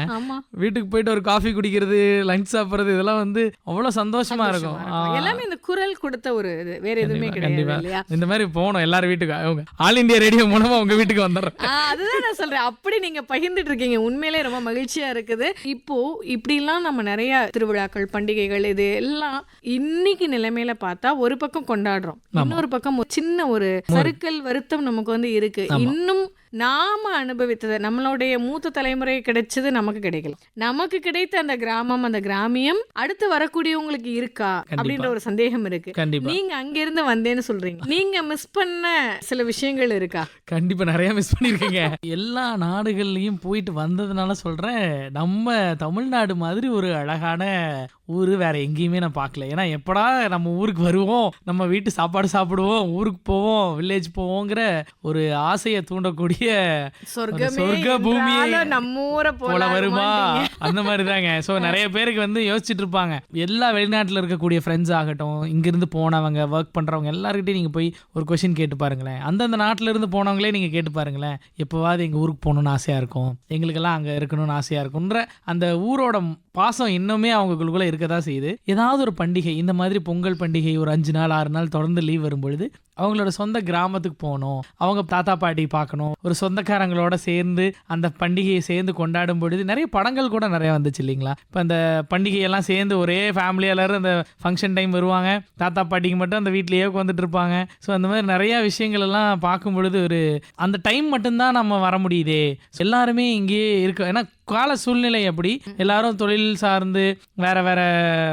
வீட்டுக்கு போயிட்டு ஒரு காஃபி குடிக்கிறது, லஞ்ச் சாப்பிட்றது, இதெல்லாம் வந்து அவ்வளோ சந்தோஷமா இருக்கும். எல்லாமே இந்த குரல் கொடுத்த ஒரு வேற எதுவுமே கிடையாது. இந்த மாதிரி போகணும் எல்லாரும் வீட்டுக்கு. அவங்க ஆல் இண்டியா ரேடியோ மூலமா உங்க வீட்டுக்கு வந்துடுறேன். அதுதான் நான் சொல்றேன். அப்படி நீங்க பகிர்ந்துட்டு இருக்கீங்க. உண்மையிலே ரொம்ப மகிழ்ச்சியா இருக்குது. இப்போ இப்படிலாம் நம்ம நிறைய திருவிழாக்கள், பண்டிகைகள், இது எல்லாம் இன்னைக்கு நிலைமையில பார்த்தா ஒரு பக்கம் கொண்டாடுறோம், இன்னொரு பக்கம் சின்ன ஒரு சறுக்கல் வருத்தம் நமக்கு வந்து இருக்கு. இன்னும் நாம அனுபவித்தது, நம்மளுடைய மூத்த தலைமுறை கிடைச்சது நமக்கு கிடைக்கல. நமக்கு கிடைத்த அந்த கிராமம், அந்த கிராமியம் அடுத்து வரக்கூடியவங்களுக்கு இருக்கா அப்படின்ற ஒரு சந்தேகம் இருக்கு. நீங்க அங்கிருந்து வந்தேன்னு சொல்றீங்க, நீங்க மிஸ் பண்ண சில விஷயங்கள் இருக்கா? கண்டிப்பா நிறைய மிஸ் பண்ணிருக்கீங்க. எல்லா நாடுகள்லயும் போயிட்டு வந்ததுனால சொல்றேன், நம்ம தமிழ்நாடு மாதிரி ஒரு அழகான ஊரு வேற எங்கேயுமே நான் பார்க்கல. ஏன்னா எப்படா நம்ம ஊருக்கு வருவோம், நம்ம வீட்டு சாப்பாடு சாப்பிடுவோம், ஊருக்கு போவோம், வில்லேஜ் போவோங்கிற ஒரு ஆசையை தூண்டக்கூடிய சொர்க்க பூமியை போல வருமா அந்த மாதிரி தாங்க. ஸோ நிறைய பேருக்கு வந்து யோசிச்சுட்டு இருப்பாங்க. எல்லா வெளிநாட்டில் இருக்கக்கூடிய ஃப்ரெண்ட்ஸ் ஆகட்டும், இங்கிருந்து போனவங்க, ஒர்க் பண்றவங்க எல்லாருக்கிட்டையும் நீங்க போய் ஒரு கொஸ்டின் கேட்டு பாருங்களேன். அந்தந்த நாட்டில இருந்து போனவங்களே நீங்க கேட்டு பாருங்களேன், எப்போவாது எங்க ஊருக்கு போகணும்னு ஆசையா இருக்கும், எங்களுக்கெல்லாம் அங்க இருக்கணும்னு ஆசையா இருக்கும்ன்ற அந்த ஊரோட பாசம் இன்னுமே அவங்களுக்குள்ள இருக்கதான் செய்யுது. ஏதாவது ஒரு பண்டிகை, இந்த மாதிரி பொங்கல் பண்டிகை ஒரு 5 நாள் 6 நாள் தொடர்ந்து லீவ் வரும்பொழுது அவங்களோட சொந்த கிராமத்துக்கு போகணும், அவங்க தாத்தா பாட்டி பார்க்கணும், ஒரு சொந்தக்காரங்களோட சேர்ந்து அந்த பண்டிகையை சேர்ந்து கொண்டாடும் பொழுது நிறைய படங்கள் கூட நிறைய வந்துச்சு இல்லைங்களா. இப்போ அந்த பண்டிகையெல்லாம் சேர்ந்து ஒரே ஃபேமிலி எல்லாரும் அந்த ஃபங்க்ஷன் டைம் வருவாங்க, தாத்தா பாட்டிக்கு மட்டும் அந்த வீட்லேயே உட்காந்துட்டு இருப்பாங்க. ஸோ அந்த மாதிரி நிறையா விஷயங்கள் எல்லாம் பார்க்கும் பொழுது ஒரு அந்த டைம் மட்டும்தான் நம்ம வர முடியுதே. எல்லாருமே இங்கேயே இருக்க, ஏன்னா கால சூழ்நிலை அப்படி எல்லாரும் தொழில் சார்ந்து வேற வேற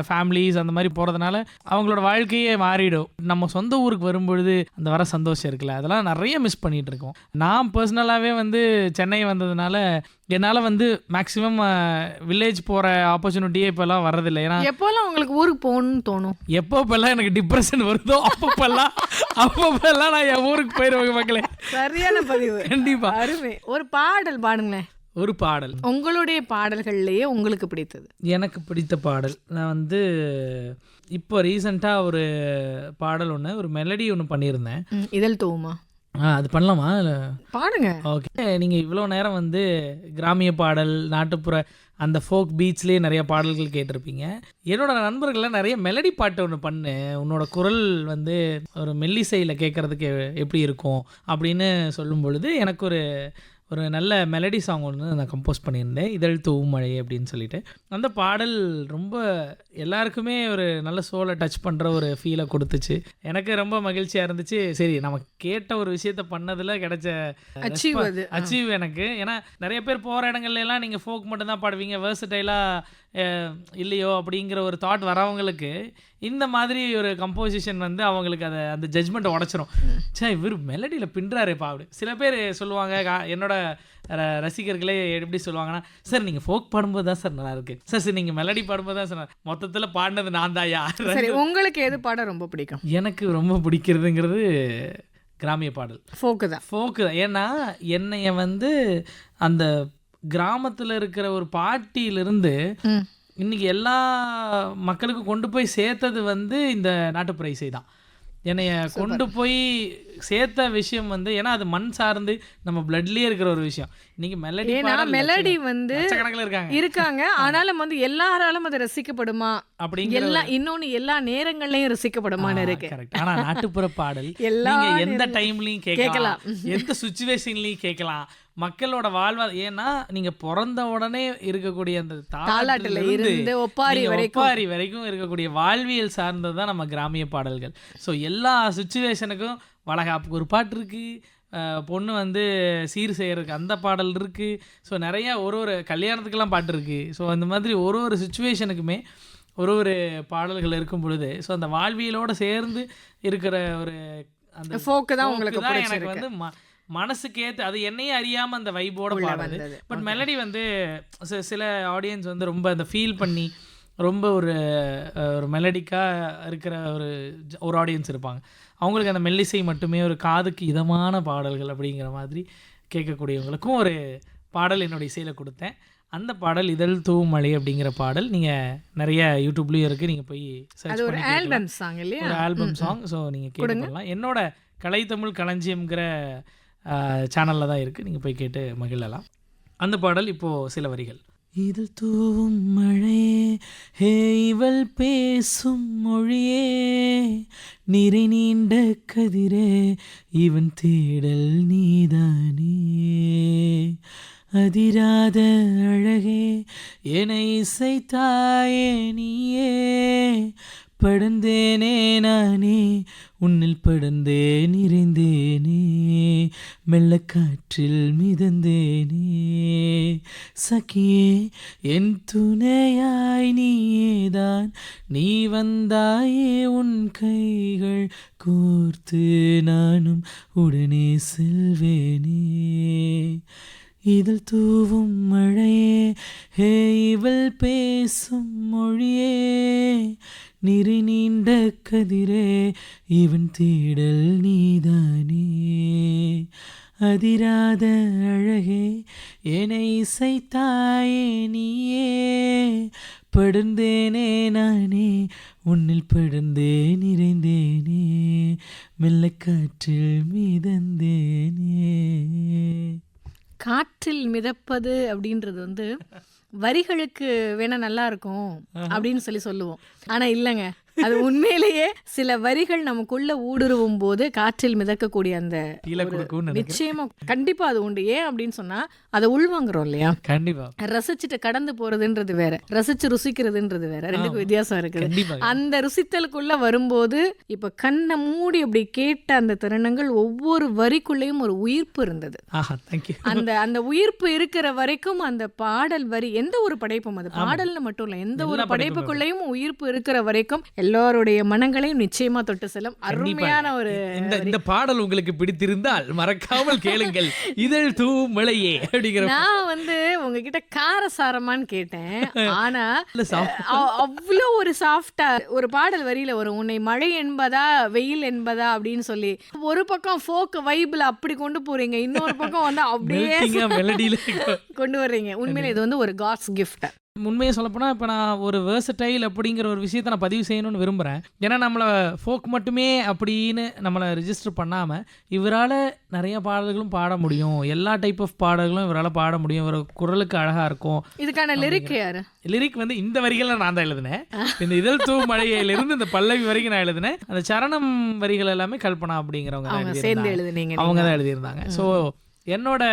ஃபேமிலிஸ் அந்த மாதிரி போகிறதுனால அவங்களோட வாழ்க்கையே மாறிடும். நம்ம சொந்த ஊருக்கு வரும்பொழுது அந்த வர சந்தோஷம் இருக்குல்ல, அதெல்லாம் நிறைய மிஸ் பண்ணிட்டு இருக்கோம். நான் பர்சனலாகவே வந்து சென்னை வந்ததுனால என்னால் வந்து மேக்ஸிமம் வில்லேஜ் போகிற ஆப்பர்ச்சுனிட்டியே இப்போல்லாம் வர்றதில்லை. ஏன்னா எப்போல்லாம் உங்களுக்கு ஊருக்கு போகணும்னு தோணும், எப்போப்பெல்லாம் எனக்கு டிப்ரெஷன் வருதோ அப்பப்பெல்லாம் நான் என் ஊருக்கு போயிடுவேன் மக்களே. சரியான பதிவு. கண்டிப்பா. அருமை. ஒரு பாடல் பாடுங்களேன். ஒரு பாடல், உங்களுடைய பாடல்கள்லேயே உங்களுக்கு பிடித்தது? எனக்கு பிடித்த பாடல், நான் வந்து இப்போ ரீசெண்டாக ஒரு பாடல் ஒன்று, ஒரு மெலடி ஒன்று பண்ணியிருந்தேன். இதழ் தூவுமா? அது பண்ணலாமா? பாடுங்க. ஓகே. நீங்கள் இவ்வளோ நேரம் வந்து கிராமிய பாடல், நாட்டுப்புற அந்த ஃபோக் பீச்லேயே நிறைய பாடல்கள் கேட்டிருப்பீங்க. என்னோட நண்பர்கள்லாம் நிறைய மெலடி பாட்டு ஒன்று பண்ணு, உன்னோட குரல் வந்து ஒரு மெல்லிசையில் கேட்குறதுக்கு எப்படி இருக்கும் அப்படின்னு சொல்லும் பொழுது எனக்கு ஒரு நல்ல மெலடி சாங் ஒன்று நான் கம்போஸ் பண்ணியிருந்தேன், இதழ் தூவும் மழை அப்படின்னு சொல்லிட்டு. அந்த பாடல் ரொம்ப எல்லாருக்குமே ஒரு நல்ல சோலை டச் பண்ணுற ஒரு ஃபீலை கொடுத்துச்சு. எனக்கு ரொம்ப மகிழ்ச்சியாக இருந்துச்சு. சரி, நம்ம கேட்ட ஒரு விஷயத்த பண்ணதில் கிடைச்ச அச்சீவ் எனக்கு. ஏன்னா நிறைய பேர் போகிற இடங்கள்லாம் நீங்கள் ஃபோக் மட்டும்தான் பாடுவீங்க, வேர்சடைலாக இல்லையோ அப்படிங்கிற ஒரு தாட் வரவங்களுக்கு இந்த மாதிரி ஒரு கம்போசிஷன் வந்து அவங்களுக்கு அந்த ஜட்ஜ்மெண்ட்டை உடச்சிரும். சே, இவர் மெலடியில் பின்றாருப்பா அப்படி சில பேர் சொல்லுவாங்க. என்னோட ரசிகர்களே எப்படி சொல்லுவாங்கன்னா, சார் நீங்கள் ஃபோக் பாடும்போது தான் சார் நல்லா இருக்கு, சார் நீங்கள் மெலடி பாடும்போது தான் சார் மொத்தத்தில் பாடினது நான் தான் யார். சரி, உங்களுக்கு எது பாட ரொம்ப பிடிக்கும்? எனக்கு ரொம்ப பிடிக்கிறதுங்கிறது கிராமிய பாடல், ஃபோக்கு தான். ஏன்னா என்னைய வந்து அந்த கிராமத்தில் இருக்கிற ஒரு பாட்டியிலிருந்து இன்னைக்கு எல்லா மக்களுக்கும் கொண்டு போய் சேர்த்தது வந்து இந்த நாட்டுப்புற இசை தான். என்னைய கொண்டு போய் சேர்த்த விஷயம் வந்து, ஏன்னா அது மண் சார்ந்து நம்ம பிளட்லயே இருக்கிற ஒரு விஷயம். இன்னைக்கு மெலடி வந்து இருக்காங்க, ஆனாலும் வந்து எல்லாராலும் அது ரசிக்கப்படுமா அப்படிங்கிற, இன்னொன்னு எல்லா நேரங்கள்லயும் ரசிக்கப்படுமான்னு இருக்கு. ஆனா நாட்டுப்புற பாடல் நீங்க எந்த டைம்லயும் கேட்கலாம், எந்த சுச்சுவேஷன்லயும் கேட்கலாம். மக்களோட ஏன்னா நீங்க பிறந்த உடனே இருக்கக்கூடிய அந்த தாலாட்டுல இருந்து ஒப்பாரி வரைக்கும் இருக்கக்கூடிய வாழ்வியல் சார்ந்ததுதான் நம்ம கிராமிய பாடல்கள். ஸோ எல்லா சுச்சுவேஷனுக்கும் வளகாப்புக்கு ஒரு பாட்டு இருக்கு, பொண்ணு வந்து சீர் செய்யறதுக்கு அந்த பாடல் இருக்கு. ஸோ நிறைய ஒரு கல்யாணத்துக்கெல்லாம் பாட்டு இருக்கு. ஸோ அந்த மாதிரி ஒரு சுச்சுவேஷனுக்குமே ஒரு பாடல்கள் இருக்கும் பொழுது, ஸோ அந்த வாழ்வியலோட சேர்ந்து இருக்கிற ஒரு அந்த ஃபோக்கு தான் உங்களுக்கு எனக்கு வந்து மனசுக்கு ஏற்று, அது என்னையே அறியாமல் அந்த வைப்போட பாடுறது. பட் மெலடி வந்து சில ஆடியன்ஸ் வந்து ரொம்ப அந்த ஃபீல் பண்ணி ரொம்ப ஒரு மெலடிக்காக இருக்கிற ஒரு ஆடியன்ஸ் இருப்பாங்க. அவங்களுக்கு அந்த மெல்லிசை மட்டுமே ஒரு காதுக்கு இதமான பாடல்கள் அப்படிங்கிற மாதிரி கேட்கக்கூடியவங்களுக்கும் ஒரு பாடல் என்னோடய இசையில் கொடுத்தேன். அந்த பாடல் இதழ் தூவும் மழை அப்படிங்கிற பாடல் நீங்கள் நிறைய யூடியூப்லேயும் இருக்குது, நீங்கள் போய் சர்ச் பண்ணி ஆல்பம் சாங் இல்லையா, ஒரு ஆல்பம் சாங். ஸோ நீங்கள் கேட்டுக்கலாம். என்னோட கலைத்தமிழ் களஞ்சியம்ங்கிற சேனலில் தான் இருக்குது, நீங்கள் போய் கேட்டு மகிழலாம். அந்த பாடல் இப்போது சில வரிகள். இதழ் தூவும் மழையே, ஹே இவள் பேசும் மொழியே, நிறை நீண்ட கதிரே, இவன் தேடல் நீதானே, அதிராத அழகே, என இசைத்தாயே நீயே, படந்தேனே நானே, உன்னில் படந்தே நிறைந்தேனே, மெல்ல காற்றில் மிதந்தேனே, சகியே என் துணையாய் நீயேதான், நீ வந்தாயே உன் கைகள் கோர்த்து நானும் உடனே செல்வேனே, இதழ் தூவும் மழையே, ஹே இவள் பேசும் மொழியே, நிறை நீண்ட கதிரே, இவன் தேடல் நீதானே, அதிராத அழகே, என இசைத்தாயே நீயே, படந்தேனே நானே, உன்னில் படந்தே நிறைந்தேனே, மெல்ல காற்றில் மிதந்தேனே. காற்றில் மிதப்பது அப்படின்றது வந்து வரிகளுக்கு வேணா நல்லா இருக்கும் அப்படின்னு சொல்லுவோம். ஆனா இல்லைங்க, அது உண்மையிலேயே சில வரிகள் நமக்குள்ள ஊடுருவும் போது காற்றில் மிதக்கக்கூடிய அந்த நிச்சயமா கண்டிப்பா அது உண்டு. ஏன் அப்படின்னு சொன்னா அதை உள்வாங்குறோம் இல்லையா, கண்டிப்பா ரசிச்சுட்டு கடந்து போறதுன்றது வேற, ரசிச்சு ருசிக்கிறதுன்றது வேற, ரெண்டுக்கும் வித்தியாசம் இருக்குது. அந்த ருசித்தலுக்குள்ள வரும்போது இப்ப கண்ணை மூடி அப்படி கேட்ட அந்த தருணங்கள் ஒவ்வொரு வரிக்குள்ளேயும் ஒரு உயிர்ப்பு இருந்தது. அந்த உயிர்ப்பு இருக்கிற வரைக்கும் அந்த பாடல் வரி எந்த ஒரு படைப்பும், அது பாடல்னு மட்டும் இல்ல, எந்த ஒரு படைப்புக்குள்ளேயும் உயிர்ப்பு இருக்கிற வரைக்கும் எல்லாருடைய மனங்களையும் நிச்சயமா தொட்டு செல்லும். அருமையான ஒரு இந்த பாடல் உங்களுக்கு பிடித்திருந்தால் மறக்காமல் கேளுங்கள், இதழ் தூவும் மழையே அப்படிங்கிற. நான் வந்து உங்ககிட்ட காரசாரமான்னு கேட்டேன், ஆனா அவ்வளோ ஒரு சாஃப்டா ஒரு பாடல் வரியில ஒரு உன்னை மழை என்பதா வெயில் என்பதா அப்படின்னு சொல்லி ஒரு பக்கம் ஃபோக் வைப்ல அப்படி கொண்டு போறீங்க, இன்னொரு பக்கம் வந்து அப்படியே மெலடியில கொண்டு வர்றீங்க. உண்மையில இது வந்து ஒரு காட்ஸ் கிஃப்ட். உண்மையை சொல்லப்போனால் இப்போ நான் ஒரு வேர்சடைல் அப்படிங்கிற ஒரு விஷயத்தை நான் பதிவு செய்யணும்னு விரும்புகிறேன். ஏன்னா நம்மளை ஃபோக் மட்டுமே அப்படின்னு நம்மளை ரிஜிஸ்டர் பண்ணாமல் இவரால் நிறைய பாடல்களும் பாட முடியும், எல்லா டைப் ஆஃப் பாடல்களும் இவரால் பாட முடியும், இவர் குரலுக்கு அழகாக இருக்கும். இதுக்கான லிரிக் யாரு? லிரிக் வந்து இந்த வரிகளை நான் தான் எழுதினேன். இந்த இதழ் தூ மழையிலிருந்து இந்த பல்லவி வரைக்கும் நான் எழுதினேன். அந்த சரணம் வரிகள் எல்லாமே கல்பனா அப்படிங்கிறவங்க தான் சேர்ந்து எழுதுனீங்க. அவங்க தான் எழுதியிருந்தாங்க. ஸோ என்னோட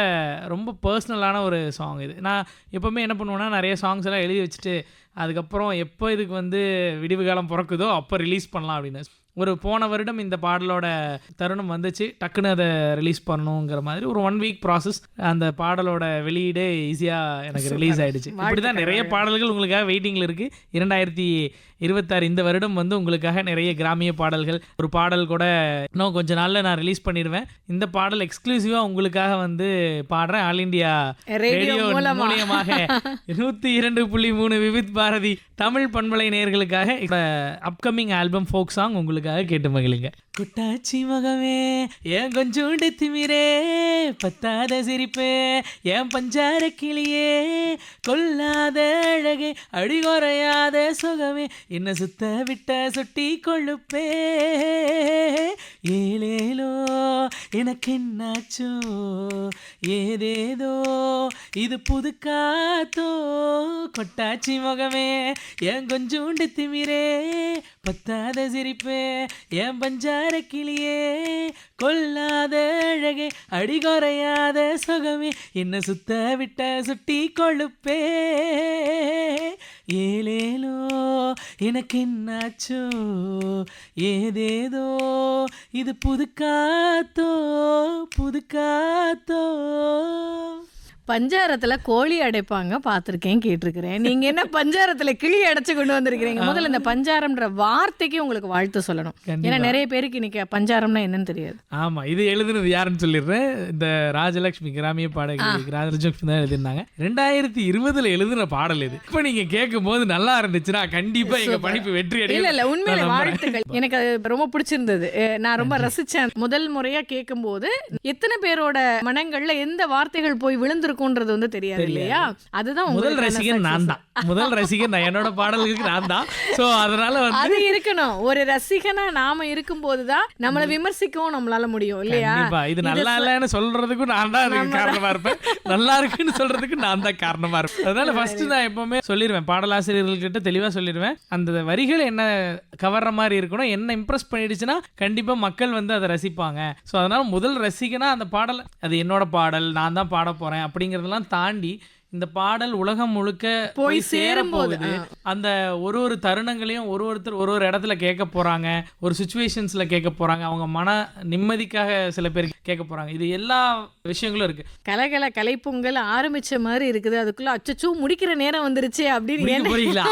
ரொம்ப பர்சனலான ஒரு சாங் இது. நான் எப்போவுமே என்ன பண்ணுவேன்னா, நிறைய சாங்ஸ் எல்லாம் எழுதி வச்சுட்டு அதுக்கப்புறம் எப்போ இதுக்கு வந்து விடிவு காலம் பிறக்குதோ அப்போ ரிலீஸ் பண்ணலாம் அப்படின்னு. ஒரு போன வருடம் இந்த பாடலோட தருணம் வந்துச்சு, டக்குன்னு அதை ரிலீஸ் பண்ணணுங்கிற மாதிரி ஒரு 1 வீக் ப்ராசஸ். அந்த பாடலோட வெளியீடே ஈஸியாக எனக்கு ரிலீஸ் ஆகிடுச்சு. இப்படி தான் நிறைய பாடல்கள் உங்களுக்காக வெயிட்டிங்கில் இருக்குது. 2026 இந்த வருடம் வந்து உங்களுக்காக நிறைய கிராமிய பாடல்கள், ஒரு பாடல் கூட இன்னும் கொஞ்ச நாளில் நான் ரிலீஸ் பண்ணிடுவேன். இந்த பாடல் எக்ஸ்க்ளூசிவாக உங்களுக்காக வந்து பாடுறேன். ஆல் இண்டியா ரேடியோ மூலியமாக 102.3 விவித் பாரதி தமிழ் பண்பலை நேயர்களுக்காக அப்கமிங் ஆல்பம் ஃபோக் சாங் உங்களுக்கு கேட்டு மகிழுங்க. குட்டாச்சி முகமே ஏன் கொஞ்சோண்டு திமிரே, பத்தாத சிரிப்பே ஏன் பஞ்சார கிளியே, கொல்லாத அழகே அடிகுறையாத சுகமே என்ன சுத்த விட்ட சுட்டி கொழுப்பே, ஏலேலோ எனக்கு என்னாச்சோ ஏதேதோ இது புது காத்தோ, கொட்டாச்சி முகமே ஏன் கொஞ்சோண்டு திமிரே, பத்தாத சிரிப்பே ஏன் பஞ்சார கிளியே, கொல்லாத அழகே அடிகுறையாத சுகமே என்ன சுத்த விட்ட சுட்டி கொழுப்பே, ஏலேலோ எனக்கு என்னாச்சோ ஏதேதோ இது புது காத்தோ புது காத்தோ. பஞ்சாரத்துல கோழி அடைப்பாங்க பார்த்துருக்கேன், கேட்டிருக்கிறேன். நீங்க என்ன பஞ்சாரத்துல கிளி அடைச்சு கொண்டு வந்திருக்கிறீங்க? முதல்ல இந்த பஞ்சாரம்ன்ற வார்த்தைக்கு உங்களுக்கு வாழ்த்து சொல்லணும். ஏன்னா நிறைய பேருக்கு இன்னைக்கு பஞ்சாரம்னா என்னன்னு தெரியாது. ஆமா, இது எழுதுனது யாருன்னு சொல்லிடுறேன். இந்த ராஜலட்சுமி கிராமிய பாடகி ராஜலட்சுமி தான் எழுதிருந்தாங்க. 2020 எழுதுன பாடல் இது. இப்ப நீங்க கேட்கும் போது நல்லா இருந்துச்சுன்னா கண்டிப்பா எங்க படிப்பு வெற்றி அடையும். இல்ல உண்மையில வாழ்த்துக்கள். எனக்கு அது ரொம்ப பிடிச்சிருந்தது. நான் ரொம்ப ரசிச்சேன். முதல் முறையா கேட்கும் போது எத்தனை பேரோட மனங்கள்ல எந்த வார்த்தைகள் போய் விழுந்து வந்து தெரியாது இல்லையா? அதுதான் முதல் ரசிகன் நான் தான். முதல் ரசிகன் நான், என்னோட பாடல்களுக்கு நான் தான். சோ அதனால வந்து அது இருக்கணும். ஒரு ரசிகனா நாம இருக்கும்போதுதான் நம்மள விமர்சிக்கவும் நம்மளால முடியும் இல்லையா? இது நல்லா இல்லன்னு சொல்றதுக்கும் நான் தான் அதுக்கு காரணமா இருப்பேன், நல்லா இருக்குன்னு சொல்றதுக்கு நான் தான் காரணமா இருப்பேன். அதனால ஃபர்ஸ்ட் நான் எப்பவுமே சொல்லிடுவேன், பாடலாசிரியர்கள்கிட்ட தெளிவா சொல்லிடுவேன், அந்த வரிகள் என்ன கவர்ற மாதிரி இருக்கணும், என்ன இம்ப்ரெஸ் பண்ணிடுச்சுன்னா கண்டிப்பா மக்கள் வந்து அதை ரசிப்பாங்க. ஸோ அதனால முதல் ரசிகனா அந்த பாடல், அது என்னோட பாடல், நான் தான் பாட போறேன் அப்படிங்கறதெல்லாம் தாண்டி இந்த பாடல் உலகம் முழுக்க போய் சேரும் போது அந்த ஒரு தருணங்களையும் ஒருத்தர் ஒரு இடத்துல கேட்க போறாங்க, ஒரு சிச்சுவேஷன்ஸ்ல கேட்க போறாங்க, அவங்க மன நிம்மதிக்காக சில பேர் கேட்க போறாங்க. இது எல்லா விஷயங்களும் இருக்கு. கலகல கலைப்பொங்கல் ஆரம்பிச்ச மாதிரி இருக்குது, அதுக்குள்ள அச்சச்சோ முடிக்கிற நேரம் வந்துருச்சு அப்படின்னு போறீங்களா?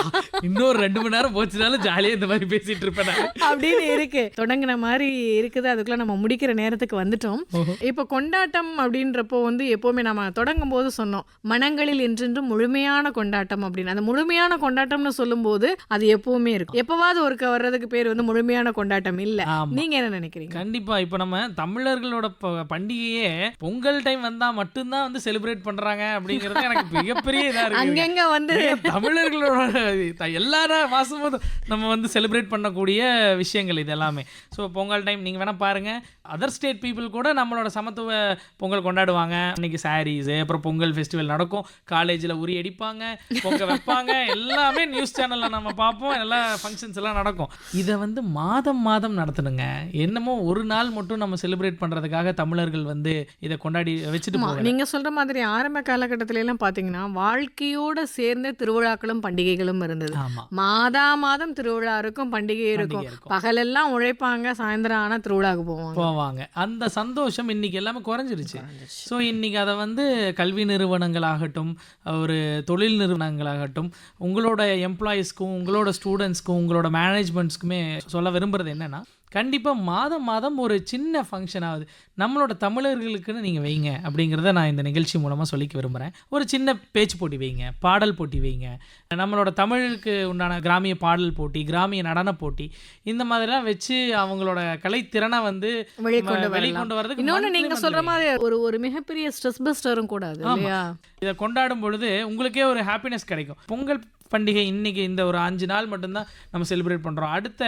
இன்னொரு 2 மணி நேரம் போச்சுனாலும் ஜாலியா இந்த மாதிரி பேசிட்டு இருப்பேன் அப்படின்னு இருக்கு. தொடங்கின மாதிரி இருக்குது, அதுக்குள்ள நம்ம முடிக்கிற நேரத்துக்கு வந்துட்டோம். இப்ப கொண்டாட்டம் அப்படின்றப்போ வந்து எப்பவுமே நம்ம தொடங்கும் போது சொன்னோம், மனங்களில் என்றென்றும் முழுமையான கொண்டாட்டம் அப்படின்னு. அந்த முழுமையான கொண்டாட்டம்னு சொல்லும் போது அது எப்பவுமே இருக்கும். எப்பவாவது ஒருக்க வர்றதுக்கு பேர் வந்து முழுமையான கொண்டாட்டம் இல்ல. நீங்க என்ன நினைக்கிறீங்க? கண்டிப்பா. இப்ப நம்ம தமிழர்களோட பண்டிகையே பொங்கல் டைம் வந்தா மட்டும்தான் வந்து செலிப்ரேட் பண்றாங்க அப்படிங்கறது எனக்கு மிகப்பெரிய இதா இருக்கு. அங்கங்க வந்து தமிழர்களோட எல்லா மாசமும் நம்ம வந்து செலிப்ரேட் பண்ணக்கூடிய விஷயங்கள் இது எல்லாமே. ஸோ பொங்கல் டைம் நீங்க வேணா பாருங்க, அதர் ஸ்டேட் பீப்புள் கூட நம்மளோட சமத்துவ பொங்கல் கொண்டாடுவாங்க. அன்னைக்கு சாரீஸ், அப்புறம் பொங்கல் ஃபெஸ்டிவல் நடக்கும், காலேஜில் உரி அடிப்பாங்க, பொங்க வைப்பாங்க, எல்லாமே நியூஸ் சேனலில் நம்ம பார்ப்போம், எல்லா ஃபங்க்ஷன்ஸ் எல்லாம் நடக்கும். இதை வந்து மாதம் நடத்தணுங்க. என்னமோ ஒரு நாள் மட்டும் நம்ம செலிப்ரேட் பண்ணுறதுக்காக தமிழர்கள் வந்து இதை கொண்டாடி வச்சுட்டு போவாங்க. நீங்கள் சொல்கிற மாதிரி ஆரம்ப காலகட்டத்தில எல்லாம் பார்த்தீங்கன்னா வாழ்க்கையோடு சேர்ந்த திருவிழாக்களும் பண்டிகைகளும் இருந்தது. மாதம் திருவிழா இருக்கும், பண்டிகை இருக்கும், பகலெல்லாம் உழைப்பாங்க, சாயந்தரம் ஆனால் திருவிழாவுக்கு போவாங்க. அந்த சந்தோஷம் இன்னைக்கு எல்லாமே குறைஞ்சிருச்சு. ஸோ இன்னைக்கு அதை வந்து கல்வி நிறுவனங்களாகட்டும், ஒரு தொழில் நிறுவனங்களாகட்டும், உங்களோட எம்ப்ளாயீஸ்க்கும் உங்களோட ஸ்டூடெண்ட்ஸ்க்கும் உங்களோட மேனேஜ்மெண்ட்ஸ்க்குமே சொல்ல விரும்புறது என்னன்னா, கண்டிப்பாக மாதம் மாதம் ஒரு சின்ன ஃபங்க்ஷன் ஆகுது நம்மளோட தமிழர்களுக்குன்னு நீங்கள் வைங்க அப்படிங்கிறத நான் இந்த நிகழ்ச்சி மூலமாக சொல்லிக்க விரும்புகிறேன். ஒரு சின்ன பேச்சு போட்டி வைங்க, பாடல் போட்டி வைங்க, நம்மளோட தமிழுக்கு உண்டான கிராமிய பாடல் போட்டி, கிராமிய நடன போட்டி, இந்த மாதிரிலாம் வச்சு அவங்களோட கலைத்திறனை வந்து வெளிக்கொண்டு வரதுக்கு. இன்னொன்று நீங்கள் சொல்கிற மாதிரி ஒரு மிகப்பெரிய ஸ்ட்ரெஸ் பஸ்டரும் கூட அது இல்லையா? இதை கொண்டாடும் பொழுது உங்களுக்கே ஒரு ஹாப்பினஸ் கிடைக்கும். பொங்கல் பண்டிகை இன்னைக்கு இந்த ஒரு 5 நாள் மட்டும்தான் நம்ம செலிப்ரேட் பண்ணுறோம். அடுத்த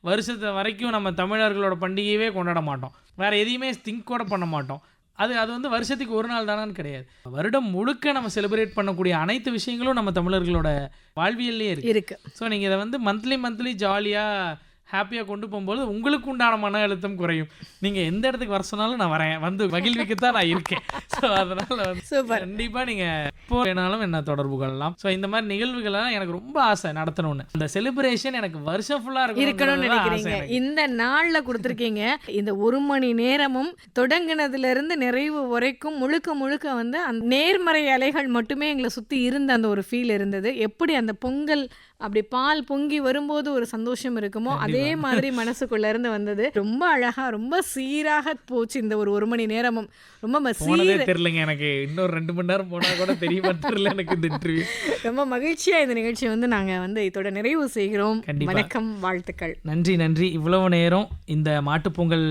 வருஷத்து வரைக்கும் நம்ம தமிழர்களோட பண்டிகையவே கொண்டாட மாட்டோம், வேறு எதையுமே திங்க் கூட பண்ண மாட்டோம். அது வந்து வருஷத்துக்கு ஒரு நாள் தானான்னு கிடையாது, வருடம் முழுக்க நம்ம செலிப்ரேட் பண்ணக்கூடிய அனைத்து விஷயங்களும் நம்ம தமிழர்களோட வாழ்வியல்லே இருக்கு. ஸோ நீங்கள் இதை வந்து மந்த்லி ஜாலியாக ஹாப்பியாக கொண்டு போகும்போது உங்களுக்கு உண்டான மன அழுத்தம் குறையும். நீங்கள் எந்த இடத்துக்கு வர சொன்னாலும் நான் வரேன், வந்து மகிழ்விக்கத்தான் நான் இருக்கேன். ஸோ அதனால் கண்டிப்பாக நீங்கள் எப்போ வேணாலும் என்ன தொடர்பு கொள்ளலாம். ஸோ இந்த மாதிரி நிகழ்வுகள்லாம் எனக்கு ரொம்ப ஆசை நடத்தணும்னு. அந்த செலிப்ரேஷன் எனக்கு வருஷம் ஃபுல்லாக இருக்கணும்னு நினைக்கிறீங்க. இந்த நாளில் கொடுத்துருக்கீங்க. இந்த 1 மணி நேரமும் தொடங்கினதுலேருந்து நிறைவு வரைக்கும் முழுக்க வந்து அந்த நேர்மறை அலைகள் மட்டுமே எங்களை சுற்றி இருந்த அந்த ஒரு ஃபீல் இருந்தது. எப்படி அந்த பொங்கல் அப்படி பால் பொங்கி வரும்போது ஒரு சந்தோஷம் இருக்குமோ அதே மாதிரி மனசுக்குள்ள இருந்து வந்தது. ரொம்ப அழகா ரொம்ப சீராக போச்சு இந்த ஒரு மணி நேரமும். ரொம்ப தெரியலங்க எனக்கு, இன்னொரு 2 மணி நேரம் போனா கூட தெரிய தெரியல எனக்கு இந்த இன்டர்வியூ. ரொம்ப மகிழ்ச்சியா இந்த நிகழ்ச்சி வந்து நாங்க வந்து இதோட நிறைவு செய்கிறோம். வணக்கம், வாழ்த்துக்கள். நன்றி. இவ்வளவு நேரம் இந்த மாட்டுப்பொங்கல்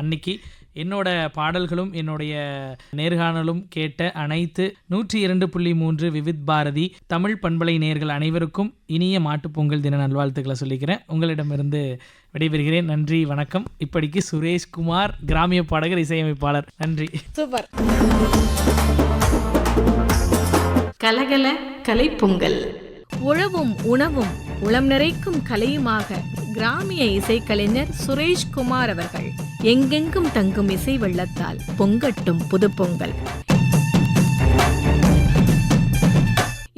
அன்னைக்கு என்னோட பாடல்களும் என்னுடைய நேர்காணலும் கேட்ட அனைத்து 102.3 விவித் பாரதி தமிழ் பண்பலை நேயர்கள் அனைவருக்கும் இனிய மாட்டுப்பொங்கல் தின நல்வாழ்த்துக்களை சொல்லிக்கிறேன். உங்களிடமிருந்து விடைபெறுகிறேன். நன்றி, வணக்கம். இப்படிக்கு சுரேஷ்குமார், கிராமிய பாடகர், இசையமைப்பாளர். நன்றி. சூப்பர். கலகல கலைப்பொங்கல். உழவும் உணவும் உளம் நிறைக்கும் கலையுமாக கிராமிய இசைக்கலைஞர் சுரேஷ்குமார் அவர்கள். எங்கெங்கும் தங்கும் இசை வெள்ளத்தால் பொங்கட்டும் புது பொங்கல்.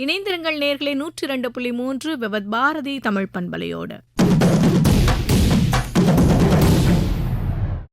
இணைந்திருங்கள் நேயர்களே 102.3 விவித் பாரதி தமிழ் பண்பலையோடு.